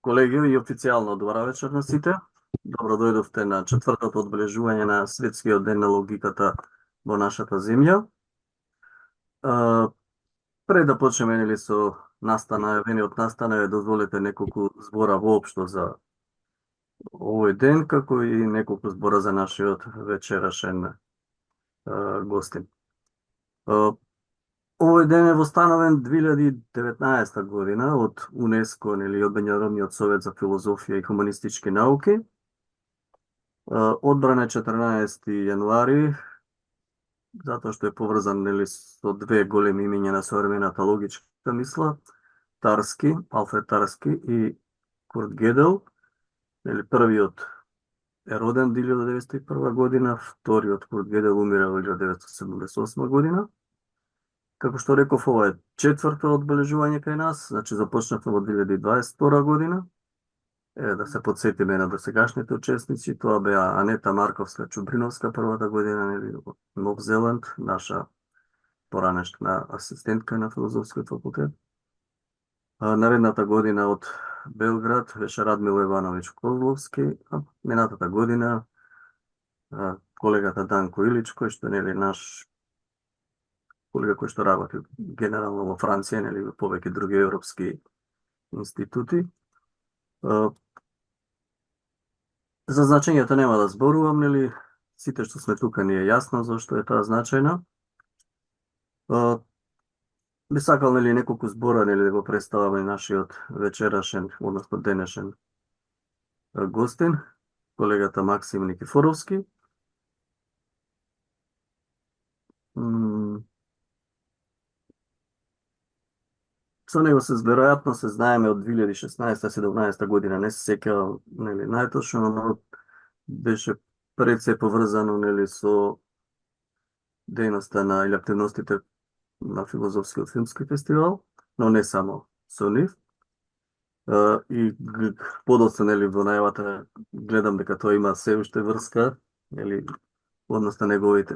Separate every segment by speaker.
Speaker 1: Колеги, и официјално добра вечер на сите. Добро дојдовте на четвртото одбележување на Светскиот ден на логиката во нашата земја. А, Пред да почнеме нели со најавениот настана, дозволете неколку збора воопшто за овој ден, како и неколку збора за нашиот вечерашен гостин. А, Овој ден е востановен 2019 година од УНЕСКО, нели, од Меѓународниот совет за филозофија и хуманистички науки. Одбран е 14 јануари, затоа што е поврзан нели со две големи имиња на современата логичка мисла, Тарски, Алфред Тарски и Курт Гедел. Нели првиот е роден 1901 година, вториот Курт Гедел умира во 1978 година. Како што реков, ова е четврто одбележување кај нас, значи започнавме во 2022 година. Да се подсетиме на досегашните учесници, тоа беа Анета Марковска-Чубриновска првата година, нели, од Нов Зеланд, наша поранешна асистентка на филозофскиот факултет. Наредната година од Белград беше Радмил Евановиќ Козловски, а минатата година колегата Данко Илич, кој што нели наш колега кој што работи генерално во Франција, нели во повеќе други европски институти. За значењето нема да зборувам, нели, сите што сме тука ни е јасно зашто е таа значајна. Би сакал, нели, неколку збора, нели, да го представам и нашиот вечерашен, односно денешен гостин, колегата Максим Никифоровски. Со него веројатно се знаеме од 2016-17 година, не се сеќавам, нели, најточно, но беше пред се поврзано, нели, со дејноста или активностите на филозофскиот филмски фестивал, но не само со нив. И подоцна, нели, во најавата гледам дека тоа има се уште врска, нели, односно неговите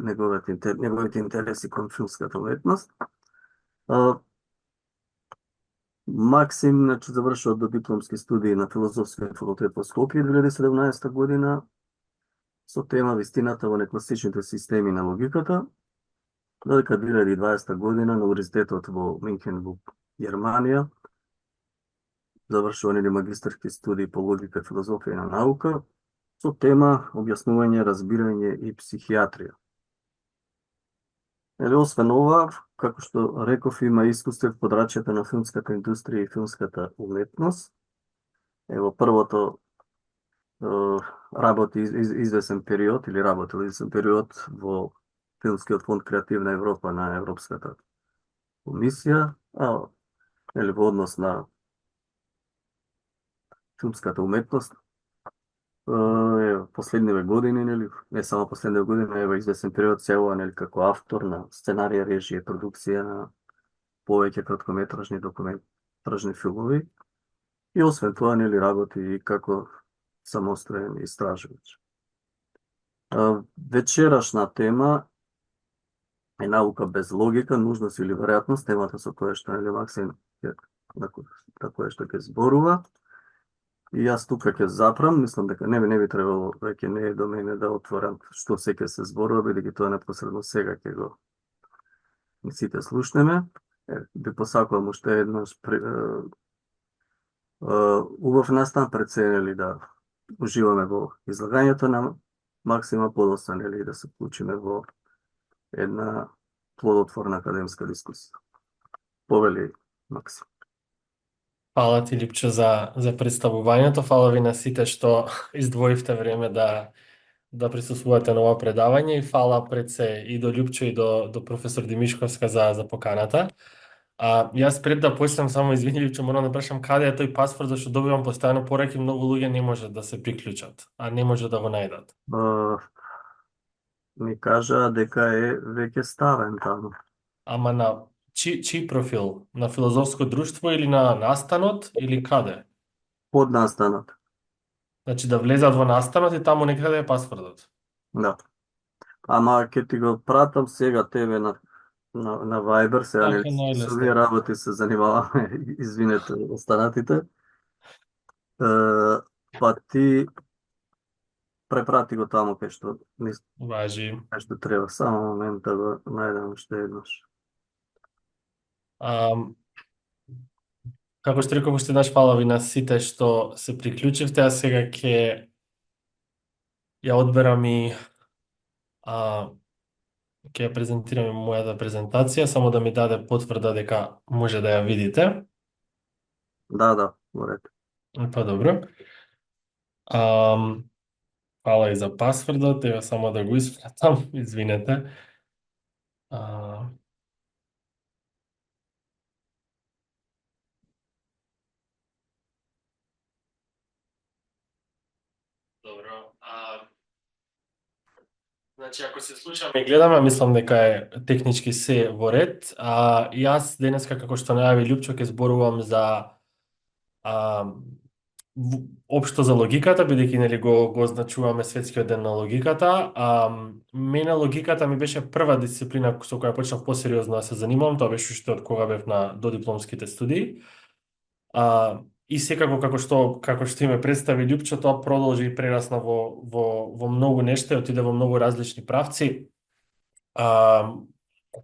Speaker 1: интереси кон филмската уметност. Максим, значи, завршува додипломски студии на филозофскиот факултет во Скопје 2017 година со тема Вистината во некласичните системи на логиката, додека 2020 година на Универзитетот во Минхен во Германија завршува нели магистарски студии по логика, филозофија на наука со тема објаснување, разбирање и психијатрија. Освен ова, како што реков, има искуство в подрачјето на филмската индустрија и филмската уметност. Првото работи извесен период во Филмскиот фонд Креативна Европа на Европската комисија, во однос на филмската уметност. Последниве години, нели, не само последниве години, извесен период цело, нели, како автор на сценарија, режија, продукција на повеќе краткометражни документарни филмови. И освен тоа, нели, работи и како самостоен истражувач. Вечерашна тема е наука без логика, нужност или веројатност, темата со која што, нели, Максим која што ќе зборува. И јас тука ќе запрам, мислам дека не би требало, веќе не е до мене да отворам што се ќе се зборува, бидејќи тоа непосредно сега ќе го сите слушнеме. Би посакувам уште еднаш убав настан пред се, нели, да уживаме во излагањето на Максима, подоцна, нели, да се вклучиме во една плодотворна академска дискусија. Повели, Максим.
Speaker 2: Фала ти, Липчо, за представувањето. Фала ви на сите што издвоивте време да присуствувате на ова предавање и фала пред се и до Липчо и до професор Димишковска за поканата. Јас пред да почнам, само извини, Липчо, морам да прашам каде е тој паспорт, зашто добивам постојано пораки, многу луѓе не може да се приклучат, а не може да го најдат.
Speaker 1: Ми кажа дека е веќе ставен таму.
Speaker 2: Ама на чиј профил? На филозофско друштво или на настанот или каде?
Speaker 1: Под настанот.
Speaker 2: Значи да влезат во настанот и таму некаде е паспортот.
Speaker 1: Да. Ама ќе ти го пратам сега тебе на Viber, сега нели со овие работи се занимаваме, извинете останатите. Е, па ти препрати го таму
Speaker 2: Важи.
Speaker 1: кај што треба. Само момент да го најдем уште еднаш.
Speaker 2: Ам, Како што реков, уште еднаш фала ви на сите што се приклучивте, а сега ќе ја одберам и а, ќе ја презентирам и мојата презентација, само да ми даде потврда дека може да ја видите.
Speaker 1: Да, да, во ред.
Speaker 2: Па добро. Ам, Фала и за пасвордот, ева само да го испратам, извинете. А, добро. Значи, ако се слушаме и гледаме, мислам дека е технички се во ред. Јас денеска, како што најави Лјупчо, ќе зборувам за а, општо за логиката, бидејќи нели го означуваме светскиот ден на логиката. Мене логиката ми беше прва дисциплина со која почнав посериозно да се занимавам, тоа беше уште од кога бев на додипломските студии. И секако како што име представи Лјупчо, тоа продолжи и прерасна во многу нешта и отиде во многу различни правци. А,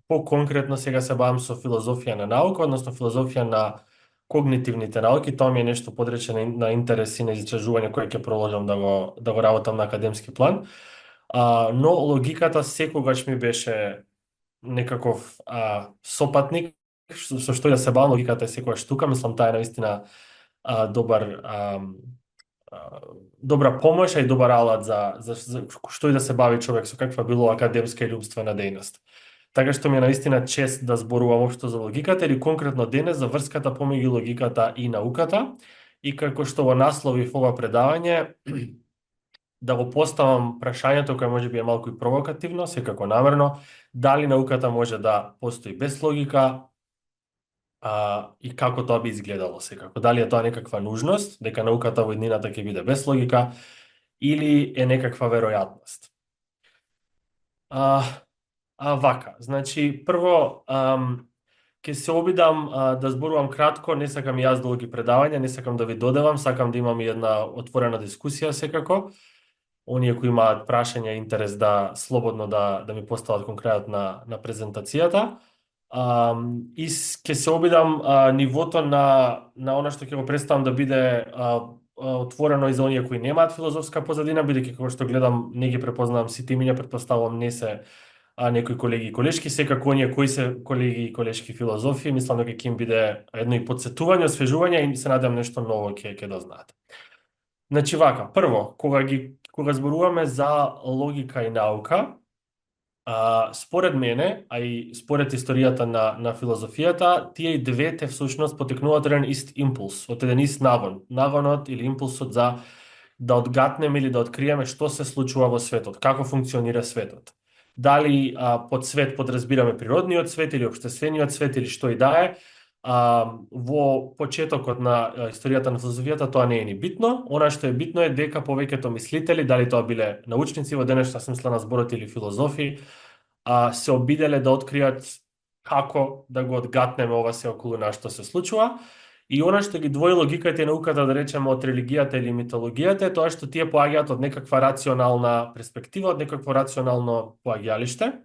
Speaker 2: По-конкретно сега се бавам со филозофија на наука, односно филозофија на когнитивните науки. Тоа ми е нешто подрече на интерес и на истражување кое ќе продолжам да го работам на академски план. Но логиката секогаш ми беше некаков сопатник, со што и да се бавам, логиката е секогаш тука. Мислам, таа е наистина добар добра помош, а и добар алат за што и да се бави човек со каква било академска или умствена дејност. Така што ми е наистина чест да зборувам општо за логиката или конкретно денес за врската помеѓу логиката и науката, и како што во наслови ова предавање да го поставам прашањето кое може би е малку и провокативно, секако намерно, дали науката може да постои без логика, и како тоа би изгледало секако. Дали е тоа некаква нужност, дека науката во иднината ќе биде без логика, или е некаква веројатност. Вака, значи, прво, ќе се обидам да зборувам кратко, не сакам јас долги предавања, не сакам да ви додевам, сакам да имам и една отворена дискусија секако. Оние кои имаат прашања и интерес да слободно да ми постават кон крајот на презентацијата. И ќе се обидам нивото на она што ќе го представам да биде отворено и за оние кои немаат филозофска позадина, бидејќи како што гледам не ги препознавам сите имиња, претпоставувам не се некои колеги и колешки, секако оние кои се колеги и колешки филозофи, мислам дека ќе им биде едно и подсетување, освежување и се надевам нешто ново ќе дознаат. Значи вака, прво, кога зборуваме за логика и наука, според мене, а и според историјата на филозофијата, тие и двете всушност потекнуваат од еден ист импулс, од еден ист нагон. Нагонот или импулсот за да одгатнеме или да откриеме што се случува во светот, како функционира светот. Дали под свет подразбираме природниот свет или општествениот свет или што и да е, во почетокот на историјата на филозофијата тоа не е ни битно. Она што е битно е дека повеќето мислители, дали тоа биле научници во денешна смисла на зборот или филозофи, се обиделе да откријат како да го одгатнеме ова се околу нас што се случува. И она што ги двои логиката и науката, да речеме, од религијата или митологијата, е тоа што тие поаѓаат од некаква рационална перспектива, од некакво рационално поаѓалиште.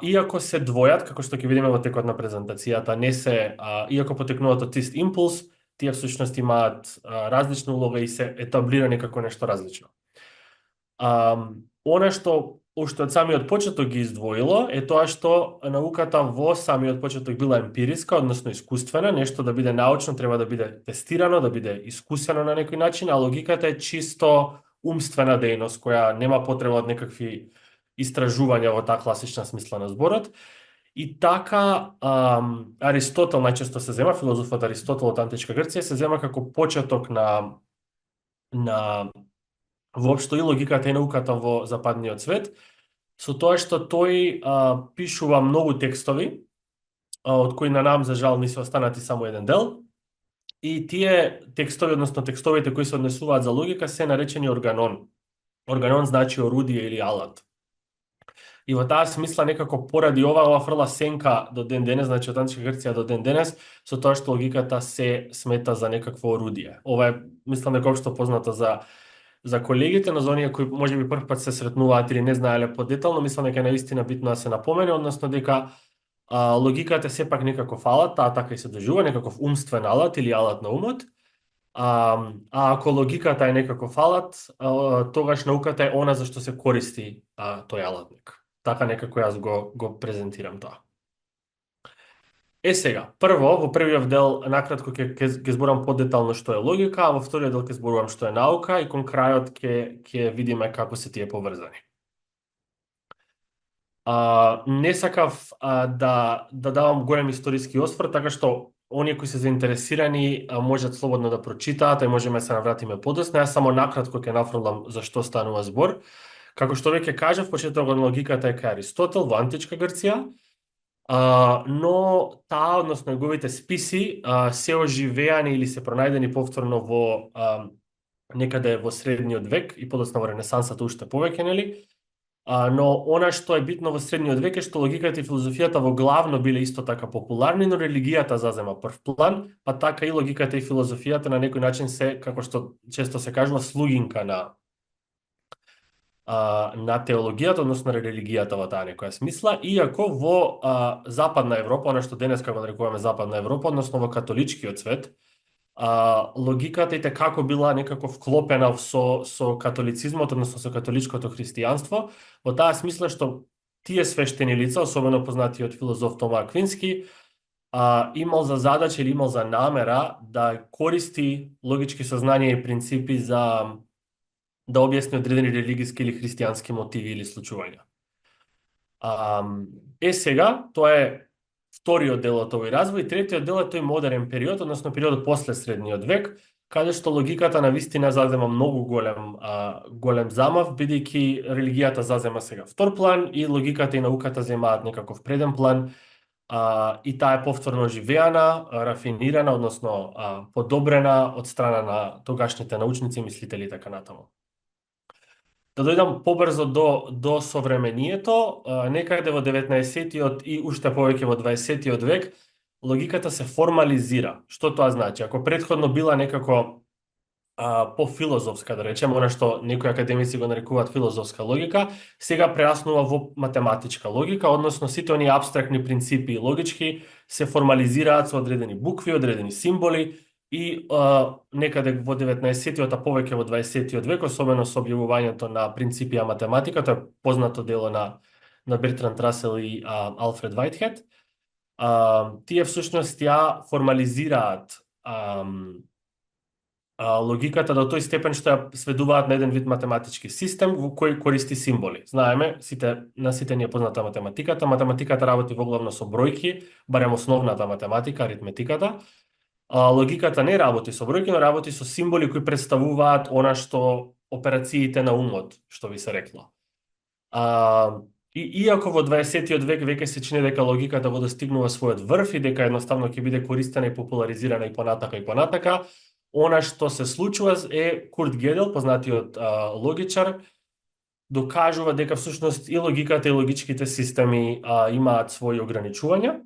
Speaker 2: Иако се двојат, како што ќе видиме во текот на презентацијата, не се, иако потекнуваат од ист импулс, тие всушност имаат различна улога и се етаблирани како нешто различно. Она што уште од самиот почеток ги издвоило е тоа што науката во самиот почеток била емпириска, односно искуствена, нешто да биде научно треба да биде тестирано, да биде искусено на некој начин, а логиката е чисто умствена дејност која нема потреба од некакви истражувања во таа класична смисла на зборот. И така Аристотел најчесто се зема, филозофот Аристотел од античка Грција се зема како почеток на воопшто и логиката и науката во западниот свет, со тоа што тој пишува многу текстови, од кои на нам за жал ни се останати само еден дел, и тие текстови, односно текстовите кои се однесуваат за логика, се наречени органон. Органон значи орудие или алат. И во таа смисла некако поради ова фрла сенка до ден денес, значи од античка Грција до ден денес, со тоа што логиката се смета за некакво орудие. Ова е, мислам дека општо познато за колегите, но за оние кои можеби прв пат се сретнуваат или не знаеле подетално, мислам дека е наистина битно да се напомене, односно дека логиката е сепак некаков алат, таа така и се дожива, некаков умствен алат или алат на умот. Ако логиката е некаков алат, тогаш науката е она за што се користи тој алатник. Така некако јас го презентирам тоа. Сега, прво, во првиот дел, накратко ќе зборам подетално што е логика, а во вториот дел ќе зборувам што е наука и кон крајот ќе видиме како се тие поврзани. Не сакав да давам голем историски осврт, така што оние кои се заинтересирани можат слободно да прочитаат, и можеме да се навратиме подоцна. Јас само накратко ќе нафрлам за што станува збор. Како што веќе кажав, почетокот на логиката е кај Аристотел во античка Грција, но таа, односно неговите списи, се оживеани или се пронајдени повторно во некаде во средниот век и подоцна во Ренесансата уште повеќе, нели? Но она што е битно во средниот век е што логиката и филозофијата во главно биле исто така популарни, но религијата зазема прв план, па така и логиката и филозофијата на некој начин се, како што често се кажува, слугинка на теологијата, односно на религијата во таа некоја смисла, иако во Западна Европа, она што денес како нарекуваме Западна Европа, односно во католичкиот свет, логиката и како била некако вклопена со католицизмот, односно со католичкото христијанство, во таа смисла што тие свештени лица, особено познатиот филозоф Тома Аквински, имал за задача или имал за намера да користи логички сознанија и принципи за да објасни одредени религиски или христијански мотиви или случувања. Сега, тоа е вториот дел од овој развој, третиот дел е тој модерен период, односно периодот после средниот век, каде што логиката на вистина зазема многу голем замав, бидејќи религијата зазема сега втор план и логиката и науката земаат некаков преден план, и таа е повторно оживеана, рафинирана, односно подобрена од страна на тогашните научници, мислители и така натаму. Да дојдам побрзо до современието, некаде во 19-тиот и уште повеќе во 20-тиот век, логиката се формализира. Што тоа значи? Ако претходно била некако по-филозофска, да речеме, она што некои академици го нарекуваат филозофска логика, сега прераснува во математичка логика, односно сите оние абстрактни принципи и логички се формализираат со одредени букви, одредени символи, и некаде во 19-тиот, а повеќе во 20-тиот век, особено со објавувањето на принципија математика, тоа е познато дело на Бертранд Расел и Алфред Вајтхед, тие всушност ја формализираат логиката до тој степен што ја сведуваат на еден вид математички систем во кој користи символи. Знаеме, на сите ни е позната математиката. Математиката работи во главно со бројки, барем основната математика, аритметиката. Логиката не работи со бројки, но работи со символи кои представуваат она што операциите на умот, што ви се рекло. И иако во 20-тиот век веќе се чини дека логиката го достигнува својот врв и дека едноставно ќе биде користена и популаризирана и понатака, она што се случува е Курт Гедел, познатиот логичар, докажува дека всушност и логиката и логичките системи имаат своји ограничувања,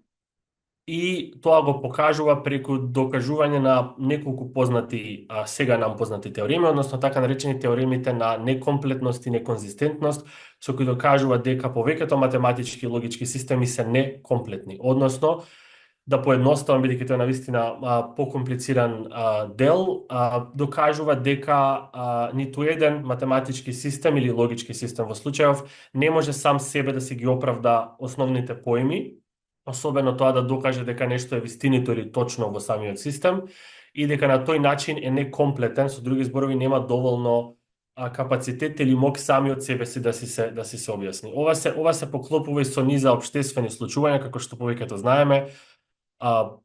Speaker 2: и тоа го покажува преку докажување на неколку познати, сега нам познати теореми, односно така наречени теоремите на некомплетност и неконзистентност, со кои докажува дека повеќето математички и логички системи се некомплетни. Односно, да поедноставам, бидејќи тоа е навистина покомплициран дел, докажува дека ниту еден математички систем или логички систем во случајов не може сам себе да си ги оправда основните поими, особено тоа да докаже дека нешто е вистинито или точно во самиот систем и дека на тој начин е некомплетен, со други зборови нема доволно капацитет или мок сами од себе си да си се објасни. Ова се поклопува и со низа општествени случувања, како што повеќето знаеме,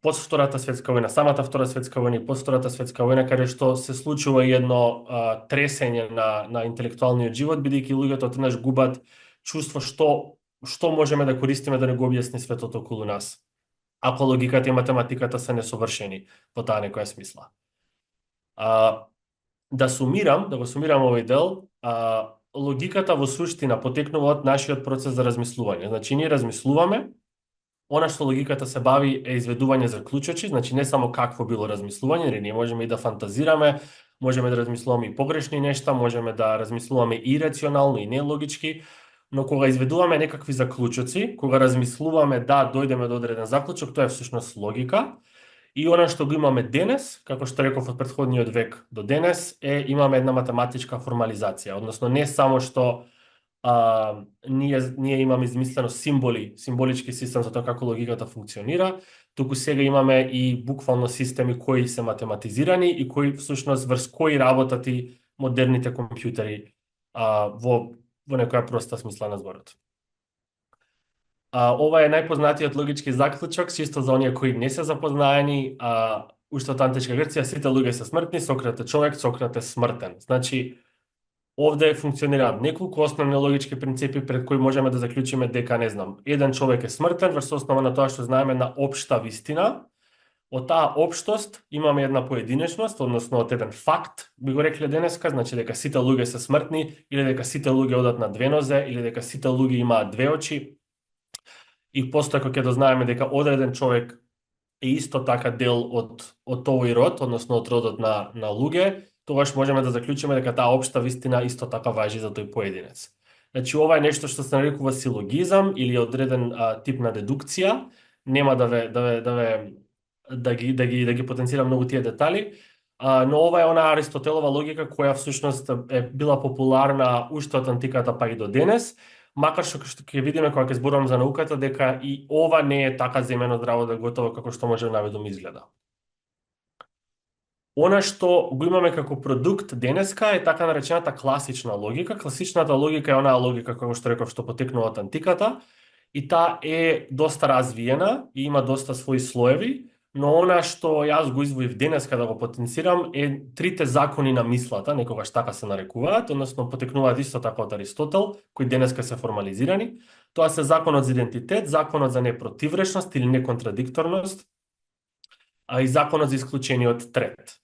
Speaker 2: под Втората светска војна, самата Втора светска војна и под Втората светска војна, каде што се случува едно тресење на интелектуалниот живот, бидејќи луѓето однаш губат чувство што можеме да користиме да не го објасни светот околу нас, ако логиката и математиката се несовршени во таа некоја смисла. Да го сумирам овој дел, логиката во суштина потекнува од нашиот процес за размислување. Значи, ние размислуваме, она што логиката се бави е изведување заклучоци, значи не само какво било размислување, ние можеме и да фантазираме, можеме да размислуваме и погрешни нешта, можеме да размислуваме и рационално и нелогички, но кога изведуваме некакви заклучоци, кога размислуваме да дојдеме до одреден заклучок, тоа е всушност логика. И она што го имаме денес, како што реков од претходниот век до денес, имаме една математичка формализација, односно не само што ние имаме измислено символички систем за тоа како логиката функционира, туку сега имаме и буквално системи кои се математизирани и кои всушност врз кои работат и модерните компјутери во некоја проста смисла на зборот. Ова е најпознатиот логички заклучок, чисто за оние кои не се запознаени, уште од античка Грција сите луѓе се смртни, Сократ е човек, Сократ е смртен. Значи, овде функционираат неколку основни логички принципи пред кои можеме да заклучиме дека, не знам, еден човек е смртен врз основа на тоа што знаеме на општа вистина. Од таа општост имаме една поединечност, односно од еден факт, би го рекле денеска, значи дека сите луѓе се смртни, или дека сите луѓе одат на две нозе, или дека сите луѓе имаат две очи. И постојако ќе дознаеме дека одреден човек е исто така дел од овој род, односно од родот на луѓе, тогаш можеме да заклучиме дека таа општа вистина исто така важи за тој поединец. Значи, ова е нешто што се нарекува силогизам или одреден тип на дедукција. Нема да ги потенцирам многу тие детали, но ова е она Аристотелова логика која всушност е била популарна уште од антиката па и до денес, макар што ќе видиме кога ќе зборувам за науката дека и ова не е така земено здраво да готово како што може наведом изгледа. Она што го имаме како продукт денеска е така наречената класична логика. Класичната логика е онаа логика, како што реков, што потекнува од антиката, и таа е доста развиена и има доста своји слоеви, но она што јас го издвоив денеска да го потенцирам е трите закони на мислата, некогаш така се нарекуваат, односно потекнуваат исто така од Аристотел, кои денеска се формализирани. Тоа се законот за идентитет, законот за непротивречност или неконтрадикторност, и законот за исклучениот трет.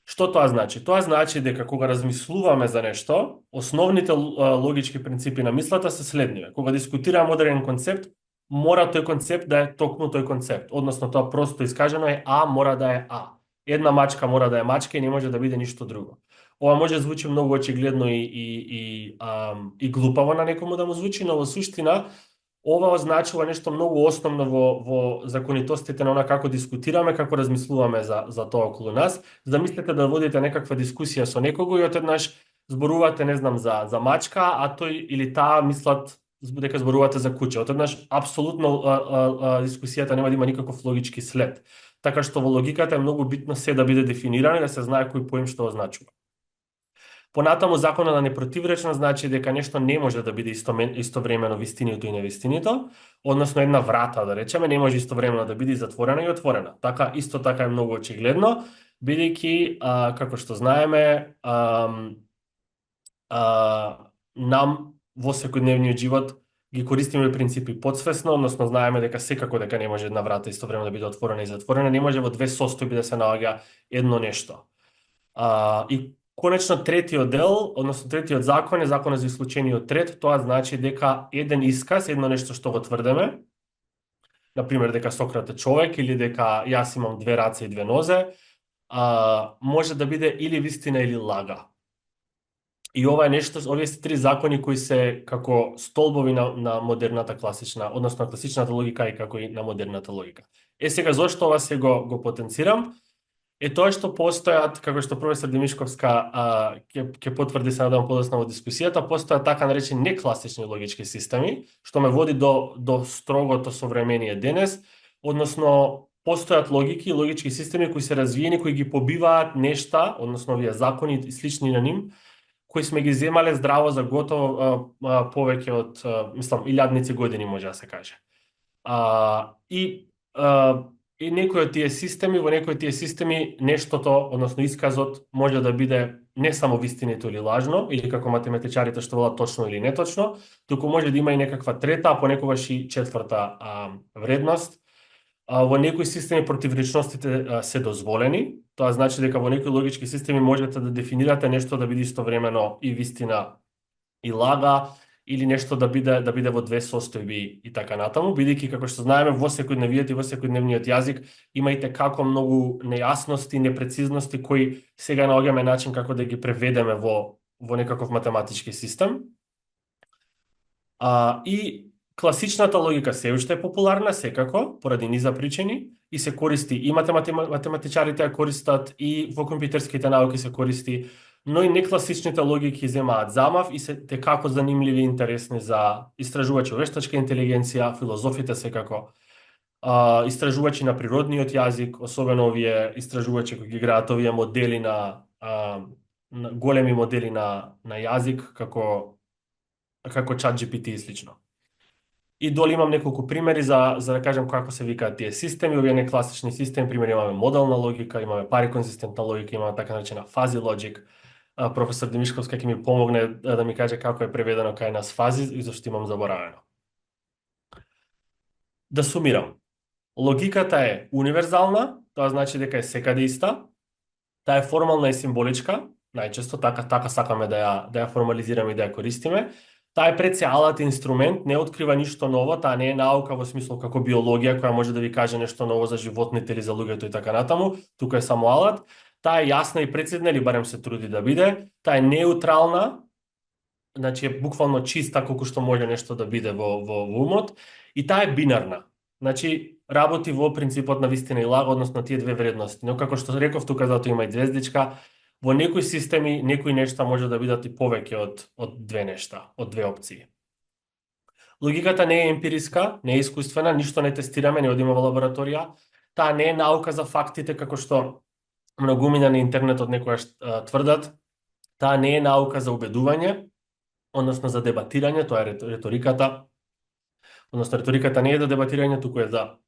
Speaker 2: Што тоа значи? Тоа значи дека кога размислуваме за нешто, основните логички принципи на мислата се следниве. Кога дискутираме одреден концепт, мора тој концепт да е токму тој концепт. Односно, тоа просто искажено е А мора да е А. Една мачка мора да е мачка и не може да биде ништо друго. Ова може да звучи многу очигледно и глупаво на некому да му звучи, но во суштина ова означува нешто многу основно во законитостите на она како дискутираме, како размислуваме за тоа околу нас. Замислете да водите некаква дискусија со некого и одеднаш зборувате, не знам, за мачка, а тој или таа мислат дека зборувате за куче. Одеднаш апсолутно дискусијата нема да има никаков логички след. Така што во логиката е многу битно се да биде дефинирано и да се знае кој поим што означува. Понатаму законот на непротивречност значи дека нешто не може да биде истовремено вистиното и невистиното, односно една врата, да речеме, не може истовремено да биде затворена и отворена. Така исто така е многу очигледно, бидејќи како што знаеме, нам во секојдневниот живот ги користиме принципи подсвесно, односно знаеме дека секако дека не може една врата истовремено да биде отворена и затворена, не може во две состојби да се наоѓа едно нешто. И конечно, третиот дел, односно третиот закон е законот за исклучениот трет. Тоа значи дека еден исказ, едно нешто што го тврдеме, например дека Сократ е човек или дека јас имам две раце и две нозе, може да биде или вистина или лага. И ова е нешто, овие се три закони кои се како столбови на модерната класична, односно класичната логика и како и на модерната логика. Сега зошто ова се го потенцирам? Е тоа што постојат, како што професор Демишковска ќе потврди се надам подоцна во дискусијата, постојат така наречени некласични логички системи, што ме води до строгото современие денес, односно постојат логики и логички системи кои се развиени, кои ги побиваат нешта, односно овие закони и слични на ним, кои сме ги земале здраво за готово повеќе од, мислам, илјадници години, може да се каже. И некои од тие системи, во некои од тие системи нештото, односно исказот, може да биде не само вистинито или лажно, или како математичарите што велат точно или неточно, туку може да има и некаква трета, а понекогаш и четврта вредност. Во некои системи противречностите се дозволени. Тоа значи дека во некои логички системи можете да дефинирате нешто да биде истовремено и вистина и лага или нешто да биде во две состојби и така натаму, бидејќи како што знаеме во секојдневиот и во секојдневниот јазик има и како многу нејасности, непрецизности кои сега наоѓаме начин како да ги преведеме во некаков математички систем. И класичната логика се уште е популарна, секако, поради низа причини, и се користи, и математичарите ја користат, и во компјутерските науки се користи, но и некласичните логики земаат замав и се како занимливи и интересни за истражувачи вештачка интелигенција, филозофите секако, истражувачи на природниот јазик, особено овие истражувачи кои ги играат овие модели на големи модели на јазик, како ChatGPT и слично. И доли имам неколку примери за да кажем како се викаат тие системи, овие некласични системи, пример имаме моделна логика, имаме париконзистентна логика, имаме така наречена фази логик. Професор Демишковска ќе ми помогне да ми каже како е преведено кај нас фази и зашто имам заборавено. Да сумирам. Логиката е универзална, тоа значи дека е секаде иста. Таа е формална и символичка, најчесто така сакаме да ја формализираме и да ја користиме. Таа е пред се алат инструмент, не открива ништо ново, таа не е наука во смисло како биологија која може да ви каже нешто ново за животните или за луѓето и така натаму, тука е само алат. Таа е јасна и прецизна, или барем се труди да биде. Таа е неутрална, значи е буквално чиста колку што може нешто да биде во умот, и таа е бинарна. Значи работи во принципот на вистина и лага, односно тие две вредности. Но како што реков, тука затоа има и звездичка. Во некои системи, некои нешта може да бидат и повеќе од две нешта, од две опции. Логиката не е емпириска, не е искуствена, ништо не тестираме, не одиме во лабораторија. Таа не е наука за фактите, како што многумина на интернетот некојаш тврдат. Таа не е наука за убедување, односно за дебатирање, тоа е реториката. Односно реториката не е за дебатирање, туку е за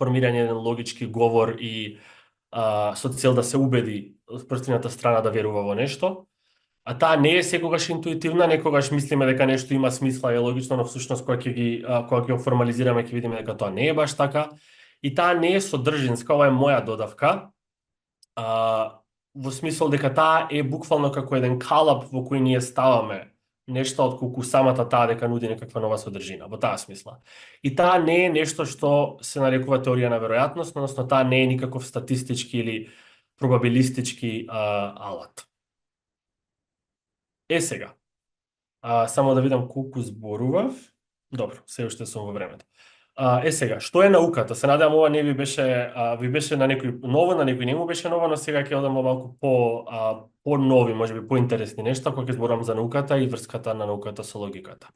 Speaker 2: формирање еден логички говор и со цел да се убеди спротивната страна да верува во нешто. А таа не е секогаш интуитивна, некогаш мислиме дека нешто има смисла и е логично, но всушност кога ќе го формализираме ќе видиме дека тоа не е баш така. И таа не е содржинска, ова е моја додавка, во смисол дека таа е буквално како еден калап во кој ние ставаме нешто отколку самата таа дека нуди некаква нова содржина, во таа смисла. И таа не е нешто што се нарекува теорија на веројатност, односно таа не е никаков статистички или пробабилистички алат. Сега, само да видам колку зборував. Добро, се уште сум во времето. Сега, што е науката? Се надевам ова не ви беше на некој ново, на некој не му беше ново, но сега ќе одам малку по-нови, можеби поинтересни нешта, кога ќе зборам за науката и врската на науката со логиката.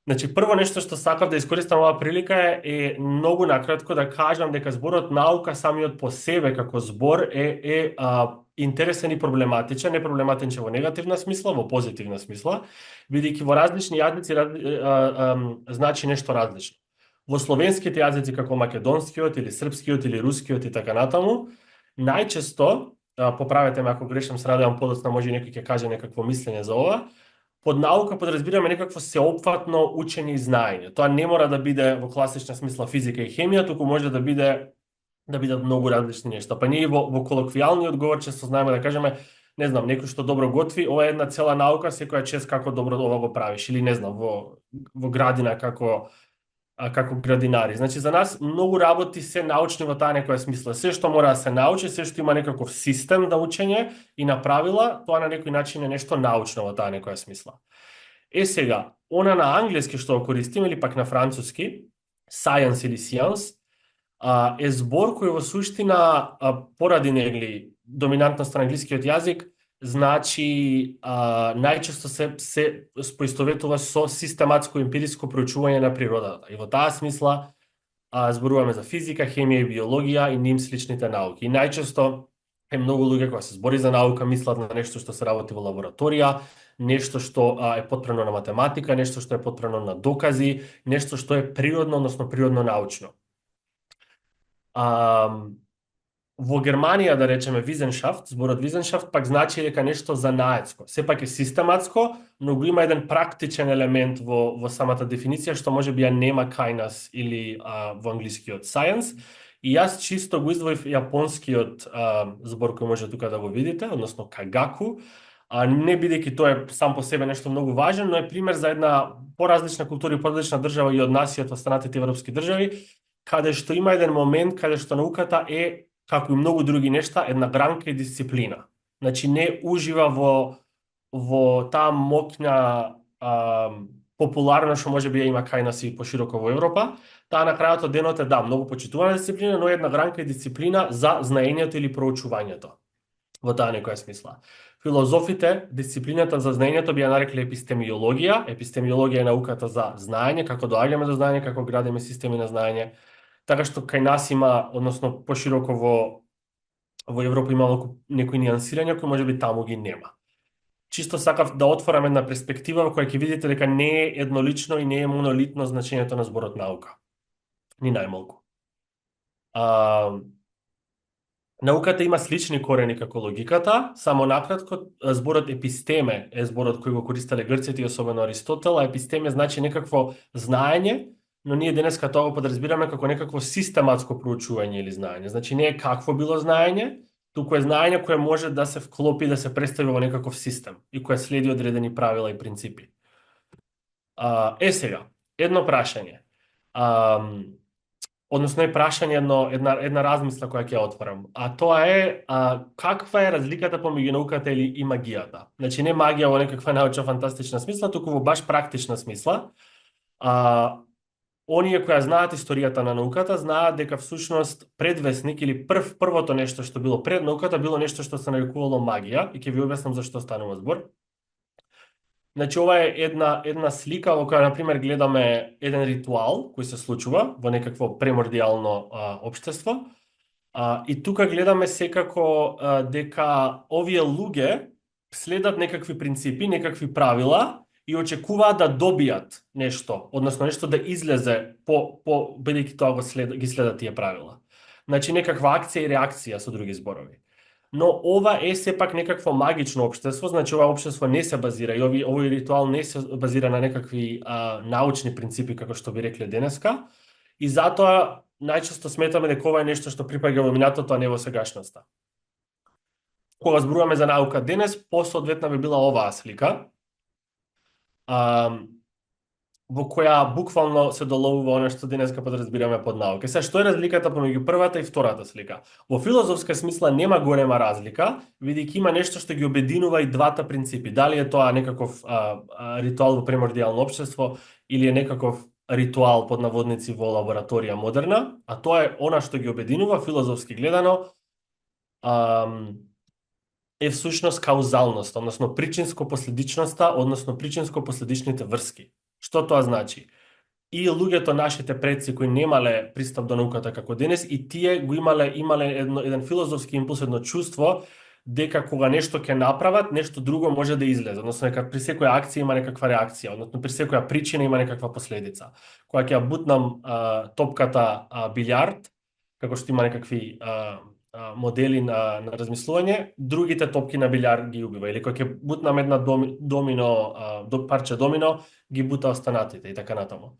Speaker 2: Значи, прво нешто што сакав да искористам оваа прилика е многу накратко да кажам дека зборот наука самиот по себе како збор е интересен и проблематичен, не проблематичен во негативна смисла, во позитивна смисла, бидејќи во различни јазици значи нешто различно. Во словенските јазици како македонскиот или српскиот или рускиот и така натаму, најчесто, поправете ме ако грешам, се надевам подоцна може некој ќе каже некакво мислење за ова, под наука подразбираме некакво сеопфатно учење и знаење. Тоа не мора да биде во класична смисла физика и хемија, туку може да бидат многу различни нешта. Па ние во колоквијалниот говор често знаеме да кажеме, не знам, некој што добро готви, ова е една цела наука, секоја чест како добро ова го правиш, или не знам, во градина како градинари. Значи за нас многу работи се научни во таа некоја смисла. Се што мора да се научи, се што има некаков систем да учење и на правила, тоа на некој начин е нешто научно во таа некоја смисла. Сега, она на англиски што го користиме или пак на француски, science или science, е збор кој во суштина поради нели доминантност на англискиот јазик значи најчесто се поистоветува со систематско емпириско проучување на природата. И во таа смисла зборуваме за физика, хемија и биологија и ним сличните науки. И најчесто е многу луѓе кога се збори за наука мислат на нешто што се работи во лабораторија, нешто што е потпрено на математика, нешто што е потпрено на докази, нешто што е природно, односно природно научно. Во Германија, да речеме, Wissenschaft, зборот Wissenschaft пак значи дека нешто занаетско. Сепак е систематско, но го има еден практичен елемент во самата дефиниција, што може би ја нема кај нас или во англискиот science. И јас чисто го издвоив јапонскиот збор кој може тука да го видите, односно кагаку. Не бидејќи тоа е сам по себе нешто многу важен, но е пример за една поразлична култура и поразлична држава и од нас и од останатите европски држави, каде што има еден момент каде што науката е, како и многу други нешта, една гранка и дисциплина. Значи не ужива во таа моќна популарно што може би ја има кај нас и пошироко во Европа. Таа на крајот од денот е многу почитувана дисциплина, но е една гранка и дисциплина за знаењето или проучувањето во таа некоја смисла. Филозофите, дисциплината за знаењето би ја нарекли епистемиологија. Епистемиологија е науката за знаење, како доаѓаме до знаење, како градиме системи на знаење. Така што кај нас има, односно пошироко во Европа има некои нијансирања кои можеби таму ги нема. Чисто сакав да отворам една перспектива во која ќе видите дека не е еднолично и не е монолитно значењето на зборот наука. Ни најмалку. Науката има слични корени како логиката, само накратко, зборот епистеме е зборот кој го користеле грците и особено Аристотел, а епистеме значи некакво знаење, но ние денеска тоа го подразбираме како некакво систематско проучување или знаење. Значи не е какво било знаење, туку е знаење кое може да се вклопи, да се представи во некаков систем и кое следи одредени правила и принципи. Сега, едно прашање. Односно е прашање една размисла која ќе ја отворам. А тоа е каква е разликата помеѓу науката и магијата? Значи не магија во некаква научна фантастична смисла, туку во баш практична смисла. Оние кои знаат историјата на науката знаат дека всушност предвесник или првото нешто што било пред науката било нешто што се нарекувало магија и ќе ви објаснам зашто станува збор. Значи ова е една слика во која на пример гледаме еден ритуал кој се случува во некакво премордијално општество. И тука гледаме секако дека овие луѓе следат некакви принципи, некакви правила и очекуваат да добијат нешто, односно нешто да излезе бидејќи тоа ги следат тие правила. Значи некаква акција и реакција со други зборови. Но ова е сепак некакво магично општество, значи ова општество не се базира и овој ритуал не се базира на некакви научни принципи како што би рекле денеска и затоа најчесто сметаме дека ова е нешто што припаѓа во минатото, а не во сегашноста. Кога зборуваме за наука денес, посоодветна би била оваа слика, во која буквално се доловува оно што денеска подразбираме под наука. Сега, што е разликата помеѓу првата и втората слика? Во филозофска смисла нема голема разлика, бидејќи има нешто што ги обединува и двата принципи. Дали е тоа некаков ритуал во премордијално општество или е некаков ритуал под наводници во лабораторија модерна, а тоа е она што ги обединува филозофски гледано, е всушност каузалност, односно причинско-последичноста, односно причинско-последичните врски. Што тоа значи? И луѓето, нашите предци кои немале пристап до науката како денес, и тие го имале еден филозофски импулс, едно чувство дека кога нешто ќе направат, нешто друго може да излезе, односно дека при секоја акција има некаква реакција, односно при секоја причина има некаква последица. Кога ќе ја бутнам топката билјард, како што има некакви модели на размислување, другите топки на билјар ги убива. Или кога ќе бутнам една парче домино, ги бута останатите и така натаму.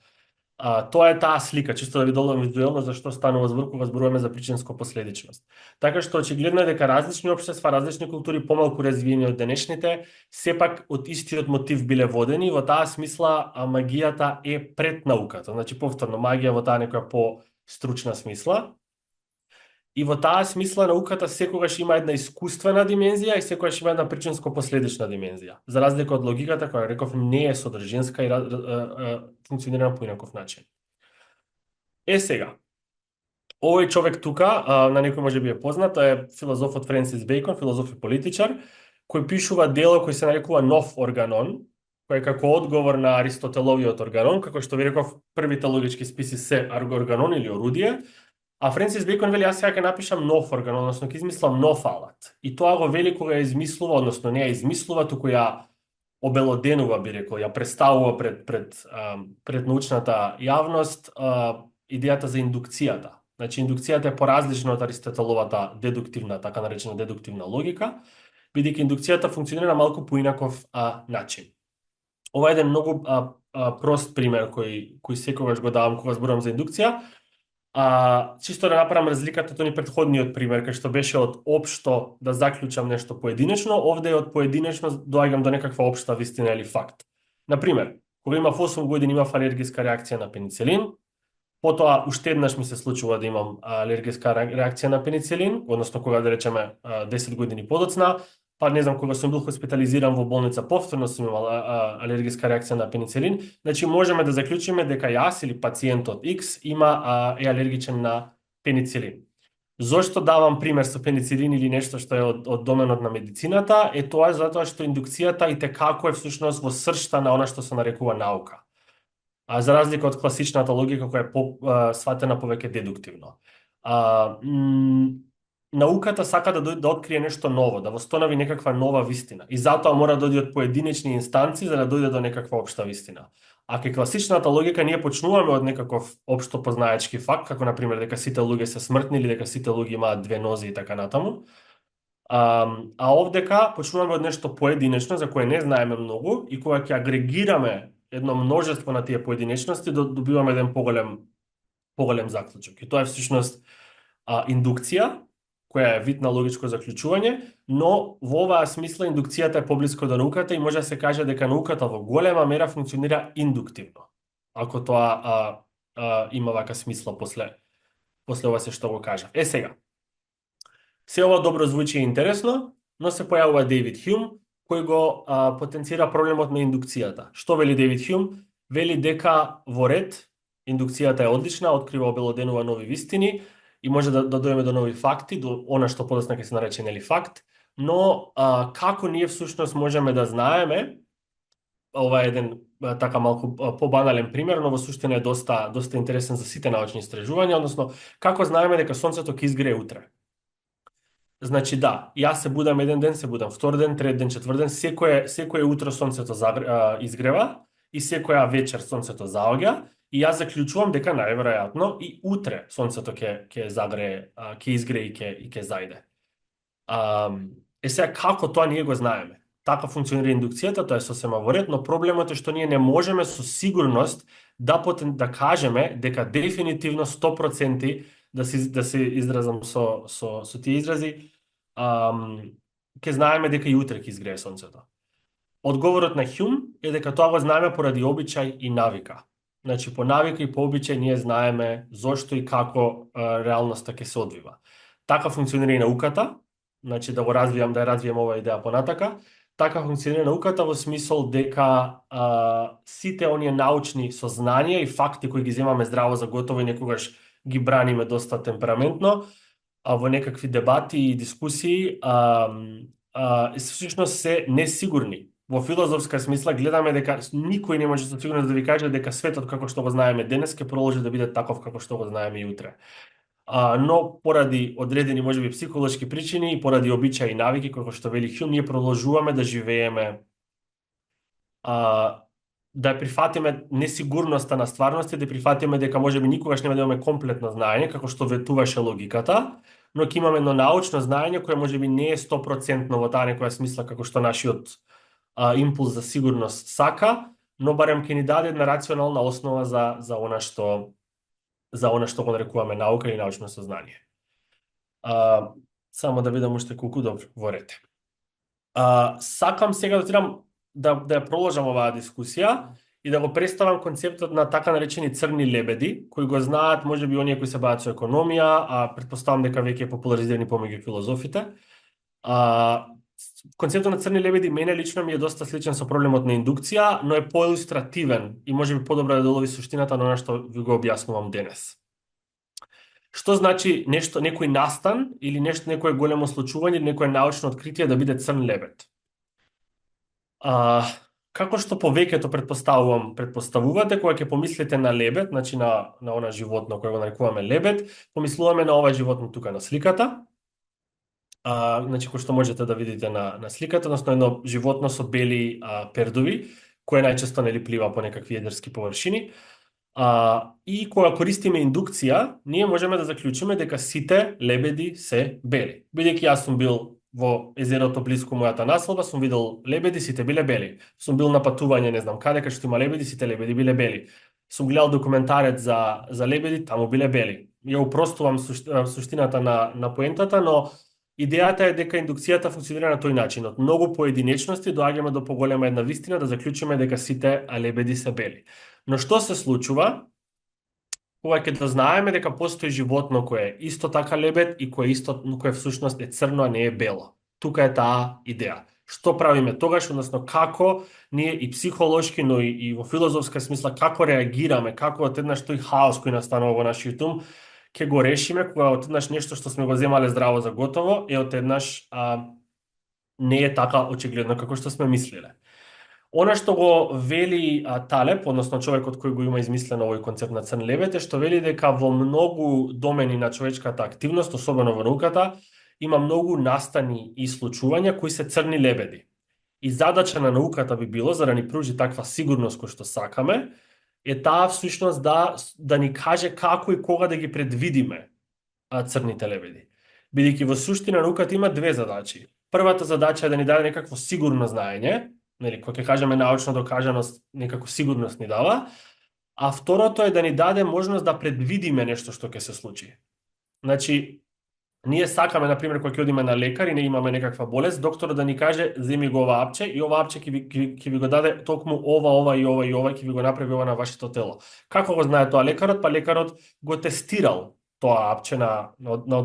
Speaker 2: Тоа е таа слика, чисто да ви долам визуелно зашто станува збор кога зборуваме за причинско-последичност. Така што очигледно е дека различни општества, различни култури помалку развиени од денешните, сепак од истиот мотив биле водени, во таа смисла магијата е пред науката. Значи повторно магија во таа некоја по-стручна смисла. И во таа смисла науката секогаш има една искуствена димензија и секогаш има една причинско-последична димензија. За разлика од логиката, која реков не е содржинска и функционира на поинаков начин. Сега, овој човек тука, на некој може би е познат, е филозофот Френсис Бејкон, филозоф и политичар, кој пишува дело кој се нарекува Нов органон, кој е како одговор на Аристотеловиот органон, како што ви реков, првите логички списи се органон или орудие. А Френсис Бејкон вели, јас сега ќе напишам нов орган, односно ќе измислам нов алат. И тоа го вели кога ја измислува, односно не ја измислува, туку ја обелоденува, би рекол, ја представува пред научната јавност идејата за индукцијата. Значи, индукцијата е поразлична од Аристотеловата дедуктивна, така наречена дедуктивна логика, бидејќи индукцијата функционира малку поинаков начин. Ова е еден многу прост пример кој секогаш го давам кога зборувам за индукција. Чисто да направам разликата тоа ни претходниот пример, кај што беше од општо да заклучам нешто поединечно, овде од поединечно доаѓам до некаква општа вистина или факт. Например, кога имав 8 години имав алергиска реакција на пеницилин, потоа уште еднаш ми се случува да имам алергиска реакција на пеницилин, односно кога да речеме 10 години подоцна, па не знам, кога сум бил хоспитализиран во болница, повторно сум имал алергиска реакција на пеницилин, значи можеме да заклучиме дека јас или пациентот X е алергичен на пеницилин. Зошто давам пример со пеницилин или нешто што е од доменот на медицината, е тоа затоа што индукцијата и како е всушност во сршта на она што се нарекува наука. За разлика од класичната логика која е сватена повеќе дедуктивно. Науката сака да открие нешто ново, да востанови некаква нова вистина. И затоа мора да дојде од поединечни инстанции за да дојде до некаква општа вистина. А кај класичната логика ние почнуваме од некаков општо познаечки факт, како на пример дека сите луѓе се смртни или дека сите луѓе имаат две нозе и така натаму. Овдека почнуваме од нешто поединечно за кое не знаеме многу и кога ќе агрегираме едно множество на тие поединечности, добиваме еден поголем заклучок. И тоа е всушност индукција, која е вид на логичко заклучување, но во оваа смисла индукцијата е поблиско до науката и може да се каже дека науката во голема мера функционира индуктивно. Ако тоа има вака смисла после ова се што го кажав. Сега. Се ова добро звучи и интересно, но се појавува Дейвид Хјум, кој го потенцира проблемот на индукцијата. Што вели Дейвид Хјум? Вели дека во ред индукцијата е одлична, открива, обелоденува нови вистини и може да дојдеме до нови факти, до она што подоцна ќе се нарече нели факт, но како ние всушност можеме да знаеме, ова е еден така малку побанален пример, но во суштина е доста интересен за сите научни истражувања, односно како знаеме дека сонцето ќе изгрее утре. Значи да, јас се будам еден ден, се будам втор ден, трет ден, четврт ден, секое утро сонцето изгрева и секоја вечер сонцето заоѓа и јас заклучувам дека најверојатно и утре сонцето ќе загрее, ќе изгрее и ќе зајде. Сега како тоа ние го знаеме? Така функционира индукцијата, тоа е сосема во ред, но проблемот е што ние не можеме со сигурност да кажеме дека дефинитивно 100% да се изразам со тие изрази, ќе знаеме дека и утре ќе изгрее сонцето. Одговорот на Хјум е дека тоа го знаеме поради обичај и навика. Значи, по навика и по обичај ние знаеме зошто и како реалноста ќе се одвива. Така функционира и науката, значи да ја развијам оваа идеја понатака. Така функционира науката во смисол дека сите оние научни сознанија и факти кои ги земаме здраво за готово и некогаш ги браниме доста темпераментно, во некакви дебати и дискусии, всушност се несигурни. Во филозофска смисла гледаме дека никој не може со сигурност да ви каже дека светот како што го знаеме денес ќе продолжи да биде таков како што го знаеме и утре. Но поради одредени можеби психолошки причини и поради обичаи и навики, како што вели Хјум, ние продолжуваме да живееме, да прифатиме несигурноста на стварноста, да прифатиме дека можеби никогаш нема да имаме комплетно знаење, како што ветуваше логиката, но ќе имаме едно научно знаење кое можеби не е 100% во таа некоја смисла како што нашиот импулс за сигурност сака, но барем ќе ни даде една рационална основа за она што го нарекуваме наука и научно сознание. Само да видам уште колку добро во ред. Сакам сега да ја проложам оваа дискусија и да го представам концептот на така наречени црни лебеди, кои го знаат можеби оние кои се бават со економија, претпоставам дека веќе е популаризирани помеѓу филозофите. Концептот на црни лебеди мене лично ми е доста сличен со проблемот на индукција, но е поилустративен и можеби подобро да долови суштината на она што ви го објаснувам денес. Што значи некој настан или некое големо случување или некое научно откритие да биде црн лебед? Како што повеќето предпоставувате, кога ќе помислите на лебед, значи на она животно кое го нарекуваме лебед, помислуваме на ова животно тука на сликата. Значи, кој што можете да видите на сликата, односно едно животно со бели пердови, кое најчесто нели плива по некакви едерски површини. И кога користиме индукција, ние можеме да заклучиме дека сите лебеди се бели. Бидејќи јас сум бил во езерото близко мојата населба, сум видел лебеди, сите биле бели. Сум бил на патување, не знам каде, кај што има лебеди, сите лебеди биле бели. Сум гледал документарец за лебеди, таму биле бели. ја упростувам суштината на поентата, но идејата е дека индукцијата функционира на тој начин. Од многу поединечности доаѓаме до поголема една вистина да заклучиме дека сите лебеди се бели. Но што се случува кога ќе дознаеме дека постои животно кое е исто така лебед и кое всушност е црно, а не е бело? Тука е таа идеја. Што правиме тогаш, односно како ние и психолошки, но и во филозофска смисла, како реагираме, како одеднаш тој хаос кој настанува во нашиот ум, ќе го решиме кога одеднаш нешто што сме го земале здраво за готово е одеднаш не е така очигледно како што сме мислеле. Она што го вели Талеб, односно човекот кој го има измислено овој концепт на црн лебед, е што вели дека во многу домени на човечката активност, особено во науката, има многу настани и случувања кои се црни лебеди. И задача на науката би било, за да ни пружи таква сигурност кој што сакаме, е таа всушност да ни каже како и кога да ги предвидиме црните лебеди. Бидејќи во суштина науката има две задачи. Првата задача е да ни даде некакво сигурно знаење, нели, кога ќе кажеме научно докажаност, некако сигурност ни дава, а второто е да ни даде можност да предвидиме нешто што ќе се случи. Значи, ние сакаме, например, кога ќе одиме на лекар и не имаме некаква болест, докторот да ни каже, земи го ова апче и ова апче ќе ви го даде токму ова и ова ќе ви го направи ова на вашето тело. Како го знае тоа лекарот? Па лекарот го тестирал тоа апче на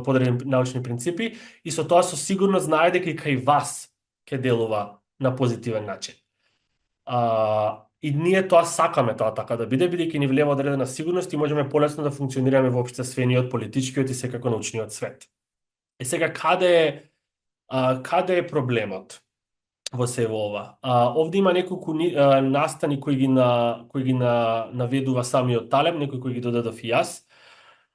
Speaker 2: подредени научни принципи и со тоа со сигурност знае дека и кај вас ќе делува на позитивен начин. И ние тоа сакаме тоа така да биде, бидејќи ни влева одредена сигурност и можеме полесно да функционираме во општествениот, политичкиот и секако научниот свет. Е сега каде е проблемот во сево ова? Овде има неколку настани кои ги наведува самиот Талеб, некои кои ги додадов и јас.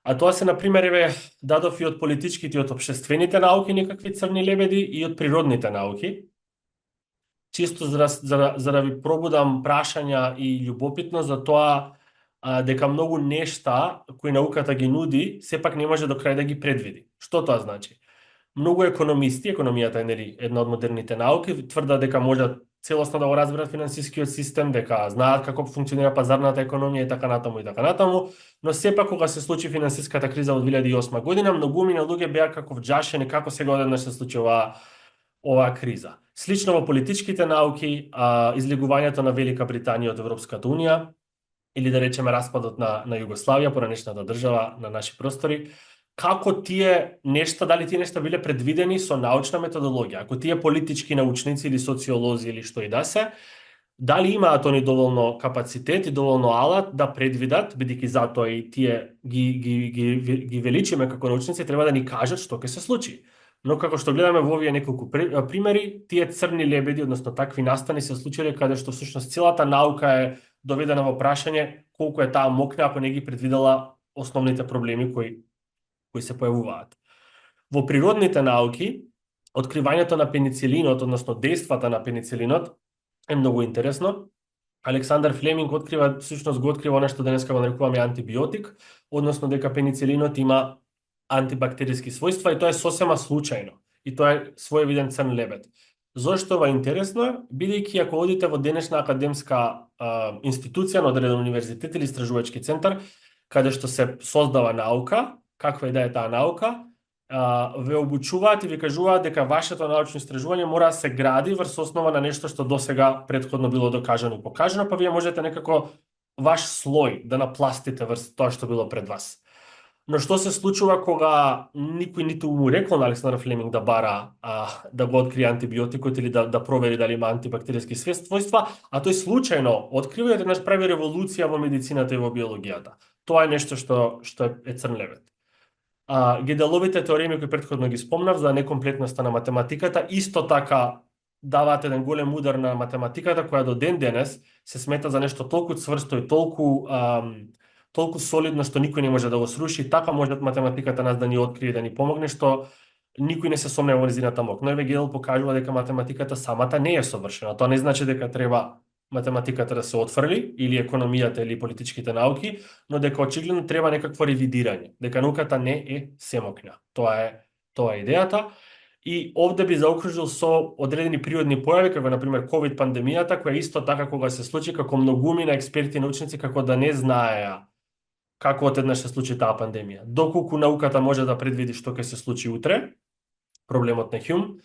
Speaker 2: А тоа се, например, дадов и од политичките и од општествените науки некакви црни лебеди и од природните науки. Чисто за да ви пробудам прашања и љубопитност за тоа дека многу нешта кои науката ги нуди, сепак не може до крај да ги предвиди. Што тоа значи? Многу економисти, економијата е една од модерните науки, тврдат дека можат целосно да го разберат финансискиот систем, дека знаат како функционира пазарната економија и така натаму, но сепак кога се случи финансиската криза во 2008 година, многумина луѓе беа како вџашени како сега одеднаш се случи оваа криза. Слично во политичките науки, излегувањето на Велика Британија од Европската Унија, или да речеме распадот на Југославија, поранешната држава на наши простори, како тие нешта, дали тие нешта биле предвидени со научна методологија? Ако тие политички научници или социолози или што и да се, дали имаат они доволно капацитет и доволно алат да предвидат, бидејќи затоа и тие ги величиме како научници, треба да ни кажат што ќе се случи. Но како што гледаме во овие неколку примери, тие црни лебеди, односно такви настани се случиле каде што всушност целата наука е доведена во прашање колку е таа мокна ако не ги предвидела основните проблеми кои се појавуваат. Во природните науки, откривањето на пеницилинот, односно дејствата на пеницилинот, е многу интересно. Александар Флеминг всушност го открива нешто денеска го нарекуваме антибиотик, односно дека пеницилинот има антибактериски својства и тоа е сосема случајно. И тоа е своевиден црн лебед. Зошто ова е интересно? Бидејќи ако одите во денешна академска институција на одреден универзитет или истражувачки центар, каде што се создава наука, каква и да е таа наука, ве обучуваат и ви кажуваат дека вашето научно истражување мора да се гради врз основа на нешто што досега претходно било докажано и покажано, па вие можете некако ваш слој да напластите врз тоа што било пред вас. Но што се случува кога никој ниту му рекол на Александар Флеминг да бара да го открие антибиотикот или да провери дали има антибактериски својства, а тој случајно открива и еднаш прави револуција во медицината и во биологијата. Тоа е нешто што е црн лебед. Геделовите теореми кои претходно ги спомнав за некомплетноста на математиката исто така даваат еден голем удар на математиката која до ден денес се смета за нешто толку цврсто и толку солидно што никој не може да го сруши. Така може математиката нас да ни открие, да ни помогне, што никој не се сомнeva во незината мок. Но еве Гедел покажува дека математиката самата не е совршена. Тоа не значи дека треба математиката да се отфрли, или економијата, или политичките науки, но дека очигледно треба некакво ревидирање, дека науката не е семокна. Тоа е идејата. И овде би заокружил со одредени природни појави, како например ковид пандемијата, која исто така кога се случи како многумина експерти и научници како да не знаеа како одеднаш се случи таа пандемија. Доколку науката може да предвиди што ќе се случи утре, проблемот на Хјум,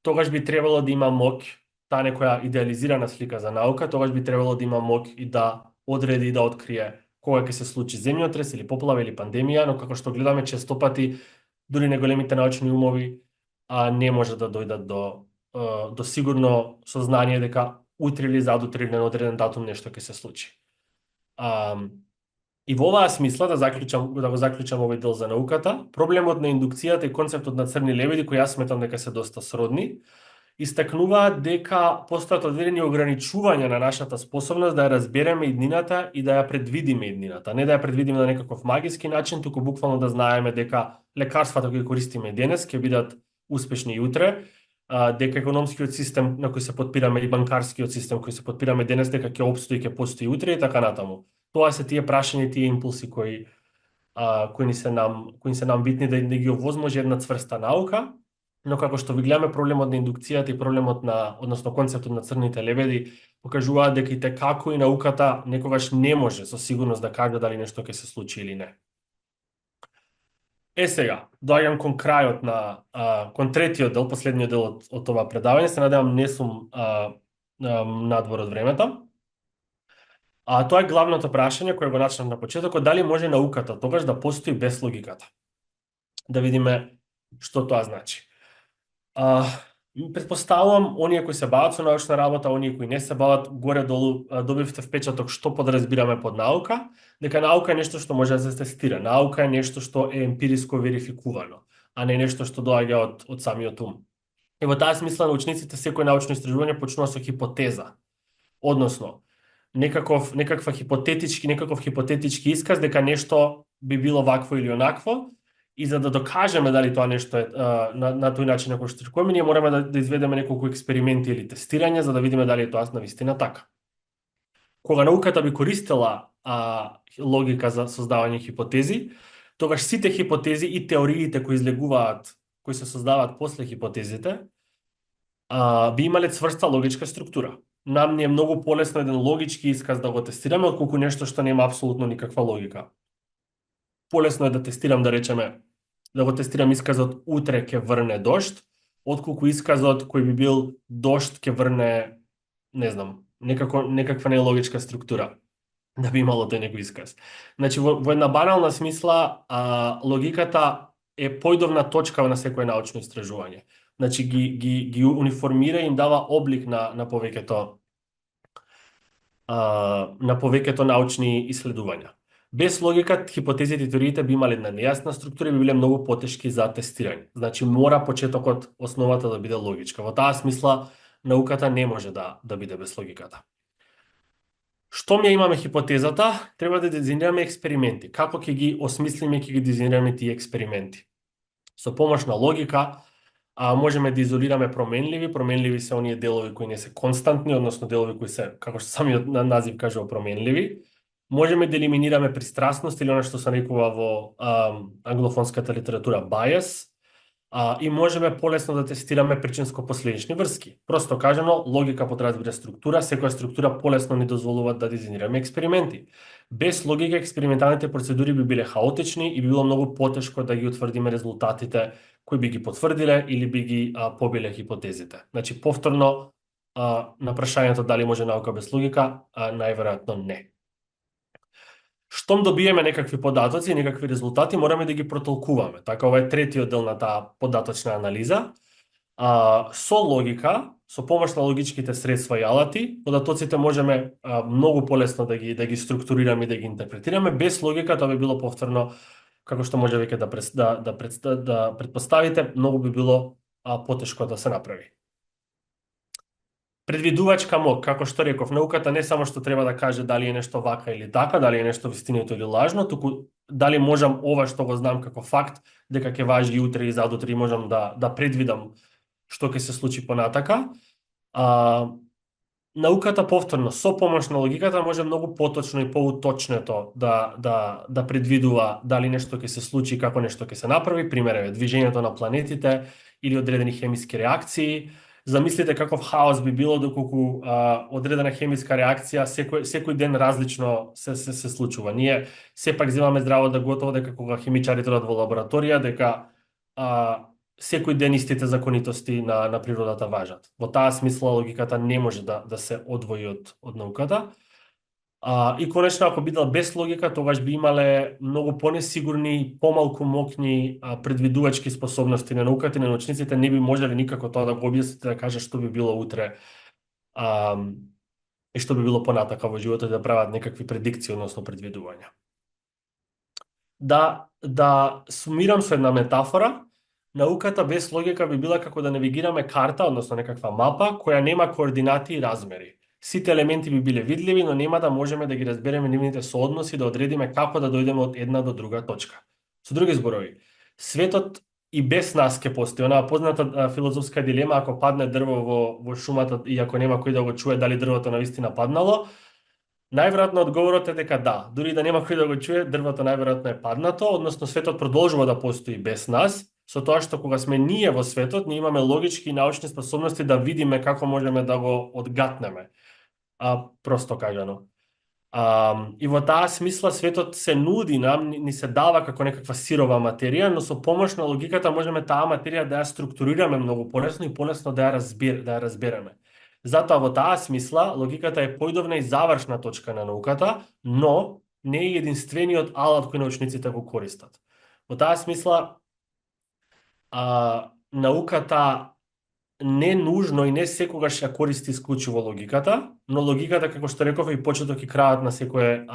Speaker 2: тогаш би требало да има моќ, таа некоја идеализирана слика за наука, тогаш би требало да има моќ и да одреди и да открие кога ќе се случи земјотрес или поплава или пандемија, но како што гледаме често пати, дури неголемите научни умови не може да дојдат до сигурно сознание дека утре или задутре или на одреден датум нешто ќе се случи. И во оваа смисла, да го заклучам овој дел за науката, проблемот на индукцијата и концептот на црни лебеди, кои јас сметам дека се доста сродни, истакнуваат дека постојат одредени ограничувања на нашата способност да ја разбереме иднината и да ја предвидиме иднината. Не да ја предвидиме на некаков магиски начин, туку буквално да знаеме дека лекарствата кои користиме денес ќе бидат успешни и утре, дека економскиот систем на кој се подпираме и банкарскиот систем кој се подпираме денес дека ќе опстои и ќе постои утре и така натаму. Тоа се тие прашања и тие импулси кои се нам битни да ги овозможи една цврста наука, но како што ви гледаме проблемот на индукцијата и проблемот односно концептот на црните лебеди покажуваат дека и како и науката некогаш не може со сигурност да каже дали нешто ќе се случи или не. Сега, доаѓам кон крајот кон третиот дел, последниот дел од ова предавање, се надевам не сум надвор од времето. Тоа е главното прашање кое го начнав на почетокот, дали може науката тогаш да постои без логиката? Да видиме што тоа значи. Предпоставувам, оние кои се бават со научна работа, оние кои не се бават, горе-долу добивте впечаток што подразбираме под наука, дека наука е нешто што може да се тестира, наука е нешто што е емпириско верификувано, а не нешто што доаѓа од самиот ум. И во таа смисла научниците секој научно истражување почнува со хипотеза, односно некаков хипотетички исказ дека нешто би било вакво или онакво, и за да докажеме дали тоа нешто е на тој начин на кој што рекуваме, ние мораме да изведеме неколку експерименти или тестирања за да видиме дали е тоа навистина така. Кога науката би користела логика за создавање хипотези, тогаш сите хипотези и теориите кои излегуваат, кои се создаваат после хипотезите, би имале цврста логичка структура. Нам ни е многу полесно еден логички исказ да го тестираме, отколку нешто што нема апсолутно никаква логика. Полесно е да тестирам, да речеме, да го тестирам исказот утре ќе врне дожд, отколку исказот кој би бил дожд ќе врне, не знам, некаква нелогичка структура да би имало тој некој исказ. Значи, во една банална смисла, логиката е појдовна точка на секој научно истражување. Значи, ги униформира и им дава облик на повеќето научни исследувања. Без логика, хипотезите и теориите би имале една нејасна структура и би биле многу потешки за тестирање. Значи, мора почетокот, основата да биде логичка. Во таа смисла, науката не може да биде без логиката. Штом ја имаме хипотезата, треба да дизајнираме експерименти. Како ќе ги осмислиме, ќе ги дизајнираме тие експерименти? Со помош на логика, можеме да изолираме променливи. Променливи се оние делови кои не се константни, односно делови кои се, како што самиот назив кажува, променливи. Можеме да елиминираме пристрасност или оно што се нарекува во англофонската литература bias, и можеме полесно да тестираме причинско-последични врски. Просто кажано, логика подразбира структура, секоја структура полесно ни дозволува да дизајнираме експерименти. Без логика експерименталните процедури би биле хаотични и би било многу потешко да ги утврдиме резултатите кои би ги потврдиле или би ги побиле хипотезите. Значи, повторно, на прашањето дали може наука без логика, најверојатно не. Штом добиеме некакви податоци, некакви резултати, мораме да ги протолкуваме. Така, ова е третиот дел на таа податочна анализа. Со логика, со помош на логичките средства и алати, податоците можеме многу полесно да ги структурираме и да ги интерпретираме. Без логика тоа би било повторно, како што може веќе да предпоставите, многу би било потешко да се направи. Предвидувачка моќ, како што реков, науката не само што треба да каже дали е нешто вака или така, дали е нешто вистинито или лажно, туку дали можам ова што го знам како факт, дека ќе важи и утре и задутре и можам да предвидам што ќе се случи понатака. Науката повторно со помош на логиката може многу поточно и поуточнето да предвидува дали нешто ќе се случи, како нешто ќе се направи, пример е движењето на планетите или одредени хемиски реакции, Замислите каков хаос би било доколку одредена хемиска реакција секој ден различно се случува. Ние сепак земаме здраво да готово дека кога химичарите одат во лабораторија, дека секој ден истите законитости на природата важат. Во таа смисла логиката не може да се одвои од науката. И конечно, ако бидел без логика, тогаш би имале многу понесигурни, помалку мокни предвидувачки способности на науката и на научниците, не би можеле никако тоа да го објасните, да кажат што би било утре а, и што би било понатака во животот, да прават некакви предикции, односно предвидувања. Да сумирам со една метафора, науката без логика би била како да навигираме карта, односно некаква мапа, која нема координати и размери. Сите елементи би биле видливи, но нема да можеме да ги разбереме нивните соодноси, да одредиме како да дојдеме од една до друга точка. Со други зборови, светот и без нас ќе постои. Онаа позната филозофска дилема, ако падне дрво во шумата и ако нема кој да го чуе дали дрвото навистина паднало, најверојатно одговорот е дека да. Дури да нема кој да го чуе, дрвото најверојатно е паднато, односно светот продолжува да постои без нас, со тоа што кога сме ние во светот, ние имаме логички и научни способности да видиме како можеме да го одгатнеме. Просто кажано. И во таа смисла светот се нуди нам, ни се дава како некаква сирова материја, но со помош на логиката можеме таа материја да ја структурираме многу полесно и полесно да ја разбереме. Затоа во таа смисла логиката е поидовна и завршна точка на науката, но не е единствениот алат кој научниците го користат. Во таа смисла науката не нужно и не секогаш ја користи исклучиво логиката, но логиката, како што реков, и почеток и крајот на секое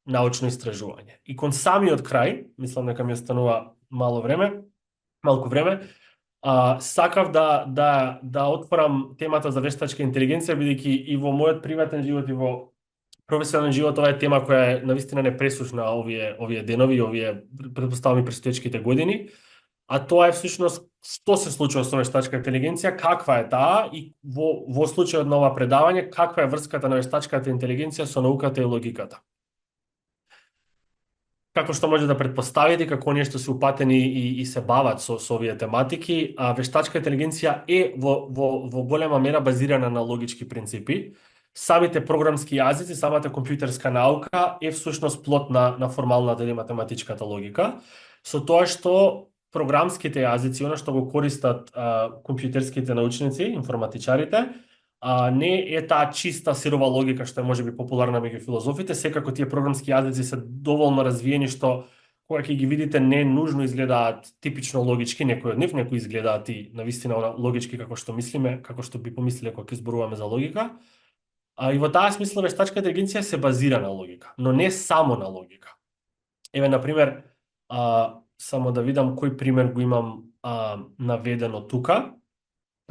Speaker 2: научно истражување. И кон самиот крај, мислам дека ми останува малку време, сакав да отворам темата за вештачка интелигенција, бидејќи и во мојот приватен живот и во професионален живот ова е тема која е навистина непресушна овие денови, овие претпоставам и предстоечките години. А тоа е всушност што се случува со вештачка интелигенција, каква е таа и во случајот на ова предавање, каква е врската на вештачката интелигенција со науката и логиката. Како што може да претпоставите, како оние што се упатени и се бават со овие тематики, вештачка интелигенција е во голема мера базирана на логички принципи. Самите програмски јазици, самата компјутерска наука е всушност плод на формалната или математичката логика, со тоа што програмските јазици, она што го користат компјутерските научници, информатичарите, не е таа чиста сирова логика што е можеби популарна меѓу филозофите, секако тие програмски јазици се доволно развиени што кога ќе ги видите не нужно изгледаат типично логички, некои од нив, некои изгледаат и навистина логички како што мислиме, како што би помислиле кога ќе зборуваме за логика. И во таа смисла вештачка интелигенција се базира на логика, но не само на логика. Еве, например, само да видам кој пример го имам наведено тука.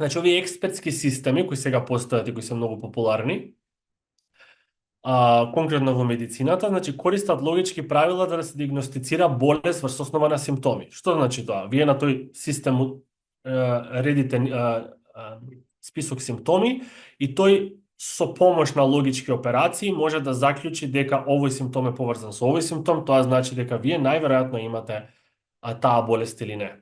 Speaker 2: Значи, овие експертски системи кои сега постојат и кои се многу популарни, конкретно во медицината, значи користат логички правила да се диагностицира болест врз основа на симптоми. Што значи тоа? Вие на тој систем редите список симптоми и тој со помош на логички операции може да заклучи дека овој симптом е поврзан со овој симптом, тоа значи дека вие најверојатно имате таа болест или не.